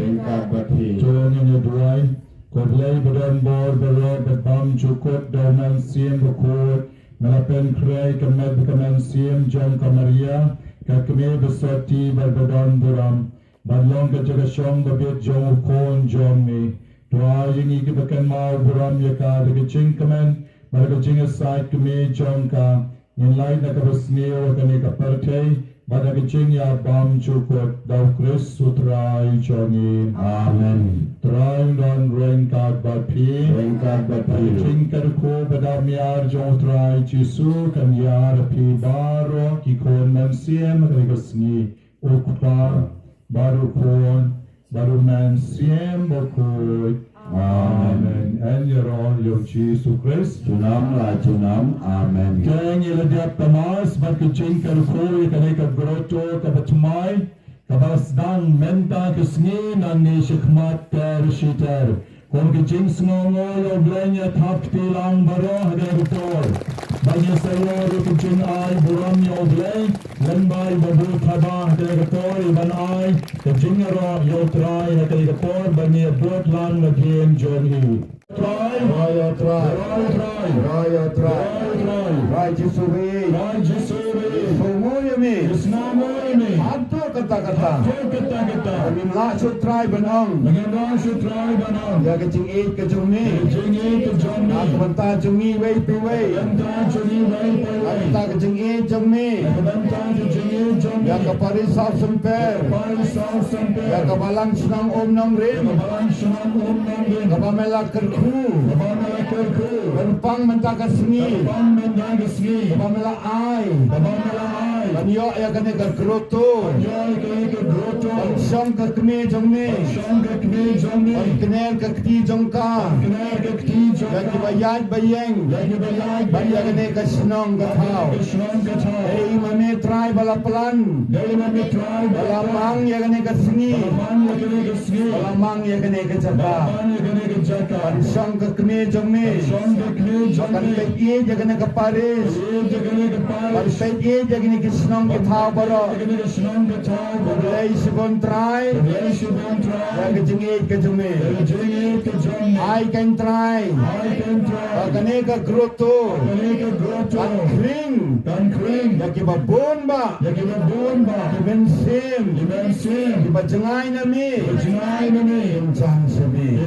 S2: jonga duai. Koblay badan bor berot berbam cukup daunan sim berkut melapen kray kemen sim jom kamaria kakme besoti berbadan buram balong kejaga syong babit jom kon jom ni doa yang iki bekan mau buram yaka degecing kemen mereka jing aside keme jom ka yang lain nak bersneo kene kapartai pada kecing ya bam cukup dau Kris sutrai jongi amen trai dan rengkat bapi kecing kerku pada miar jong trai Jisu kan yar pi baro kikon mansiem regesni ukpa baru kon baru mansiem bokoi amen and your all your Jesus Christ junam amen keng iladiap tamas bakicing kerku ikaneka groto kabatmai kabasdang menta kesni nan ni shikmat ter kon kicing snongol oblenya thap tilang baro hader bagi saya kicing ai buram yo oblay lembai babu thaba hader iban ai kicing ro yo trai hader bagi buat lan again joni try Jisuri Semuanya Hantu kata-kata Kami melacuk try benang Ya kecing it kecing ni Aku bentar cungi way to way Aku kecing it cung ni Ya keparis saf semper Ya kebalang senang nong rim Kepamelak kerku Berpang mentaka sengi Kepamela ai Banyo ya kene ke groto Bansong ke kene jong ni Bankener ke keti jong ka Ya kibayad bayeng Banya kene ke senong ke tau Hei mame try balapalan Balamang ya kene ke sengi Balamang ya kene ke jaka Bansong ke kene jong ni Bakan peki ya kene ke Paris Bansong ye jagini kisnong kitau baro Kulay sibon try Ya kejengit kejumi I can try Bakane ka groto Kan kring Ya kibabon ba Kibensim Kibajengay nami Injan sami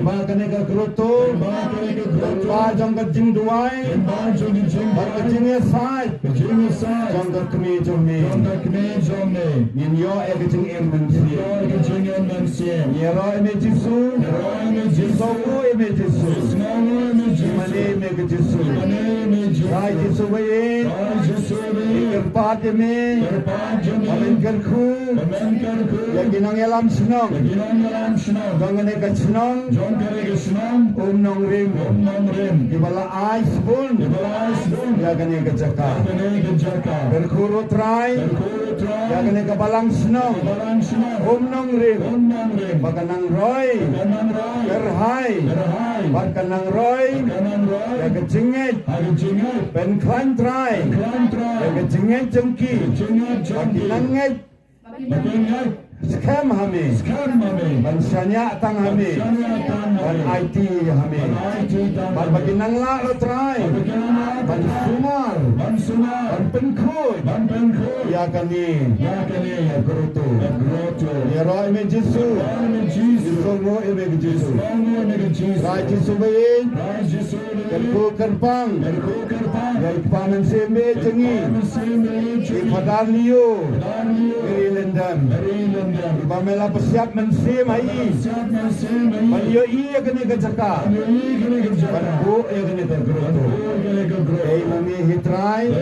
S2: Bakane ka groto Bajang kajing duay Bakajingnya side Jong kami jong ni Nin yo kajing emensi Yero eme Jisu Soku eme Jisu Mane eme ke Jisu Rai Jisu bayin Kerpat eme Amin kerku Yang ginang elam senang Gangane ka senang Nong rim Dibala ais pun Ya gane ka jaka Berkuru try Ya kene ke balang senong nong rim Bakanang roy Kerhai Bakanang roy Ya kejingit Ben klan try Ya kejingit jengki Bakinangit
S5: Scam hame.
S2: Sekarang kami.
S5: Ban sanya tang hame. Ban IT hame. Ban bagi nang la lo try. Ban sumar. Ban penkut. Ya kani. Ya gerutu. Ya roh ime Jesu. Jesu mo ime Jesu. Rai Jesu bayin. Kerku kerpang. Ya ipanan seme jengi. Ipadan liu. Iri lendam. Pamela bersiap mensim hai. Mario iya kena kecaka. Bantu iya kena tergerutu. Ei mami hitrai.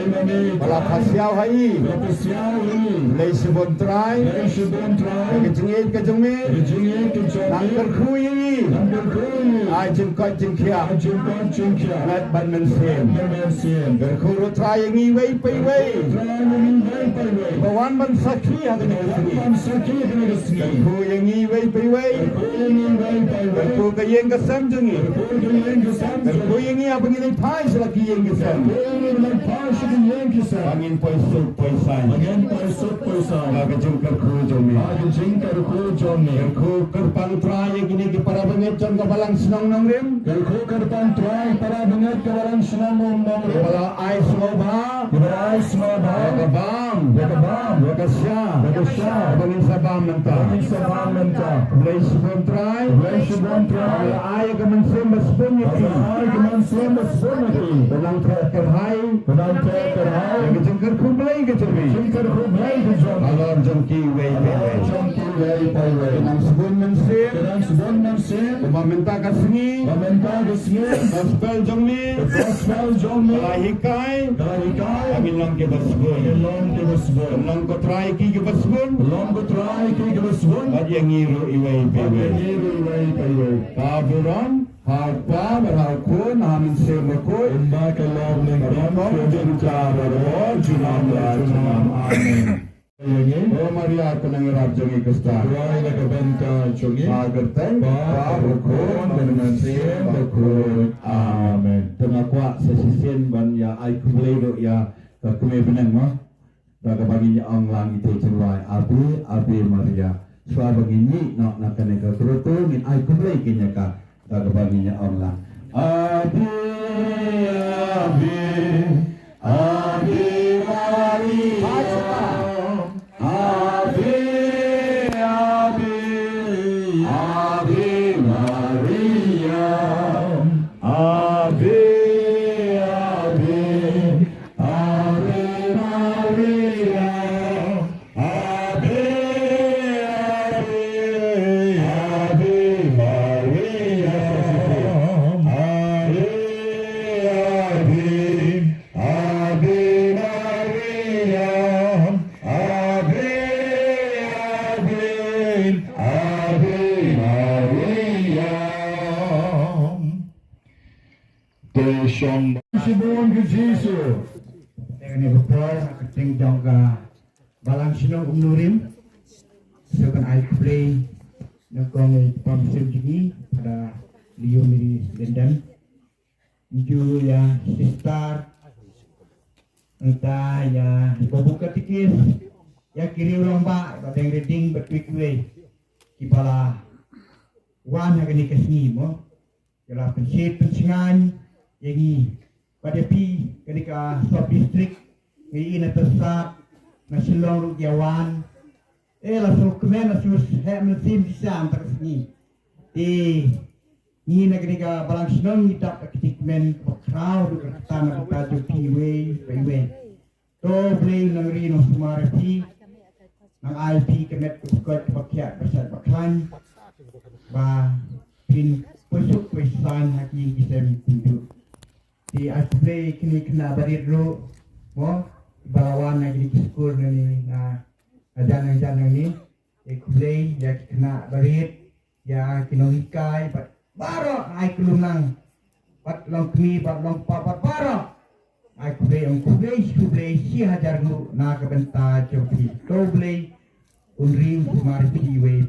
S5: Bala pasiau hai. Lei sebon trai. Kejengit kejengmi. Nangker kui. Ai jengkot jengkia. Nat ban mensim. Gerkuru trai ngi wei pei wei. Bawan ban sakhi hagni sini. Ku yang ngi wei pei wei. Ku ka yeng ka sam jengi. Ku yang ngi apa ngi pai selaki yeng ka sam. Angin poi sai. Aga jengkar ku jomi. Ku kerpang trai gini ki para banget jon ka balang senang nang rim. Ku kerpang trai para banget ka balang senang nang rim. Bala ai smoba. Ka bam. Ka sya. Bangin sabam menta. Blai sebon trai. Bala ai ka mensim basbun yaki. Benang kerhai. Yang jengkar ku blai ke cerbi. Alam jengki wei pei. Benang sebun mensim. Kuma menta ka sengi. Gospel jongni. Hikai. Angin long ke basbun. Long ko trai ki ke basbun. Ad yang ngiru iwei pei. Kaburan. Harpa berhakun hamin semakut. Imbakallah nengkam kebencara roh junam. Oh Maria aku nangirap jongi kestar. Tuai nak benta jongi. Magerteng. Barukun dengan semakut. Amen. Tengah kuat sesisin ban ya ai kumledo ya kekume benang mah. Daga baginya orang itu cerai. Abi Maria. Suara begini nak kena kerutu min ai kumle kinya ka. Daga baginya orang. Abi Maria.
S2: Sibon ke Jesu.
S8: Dengan berpol keting jangka balang sinong umnurim. Sekan air play nakong pamsim jigi pada liu miri lendam. Ju ya sistar. Entah ya buka tikis. Ya kiri lomba bateng reading betwik way. Kipala wan hagani kesni mo. Kala pensit pensingan yang pada pi ketika sub distrik ini tersat nasional rugiawan langsung kemen langsung hemen sim bisa antar sini ini ketika balang senang kita ketik men crowd tanah kita jupi way to play negeri no sumarati nang IP kemet kuat pakai besar pakan ba pin pusuk pesan haki bisa tunjuk di asplay kini kena bari dulu mo bawawan lagi di sekolah ni ajaran ni play ya kena bari ya kinohikai baru ai kelunang pat long kmi pat long papat baru ai play si hajar dulu na kebentar cobi to play unring mari piwe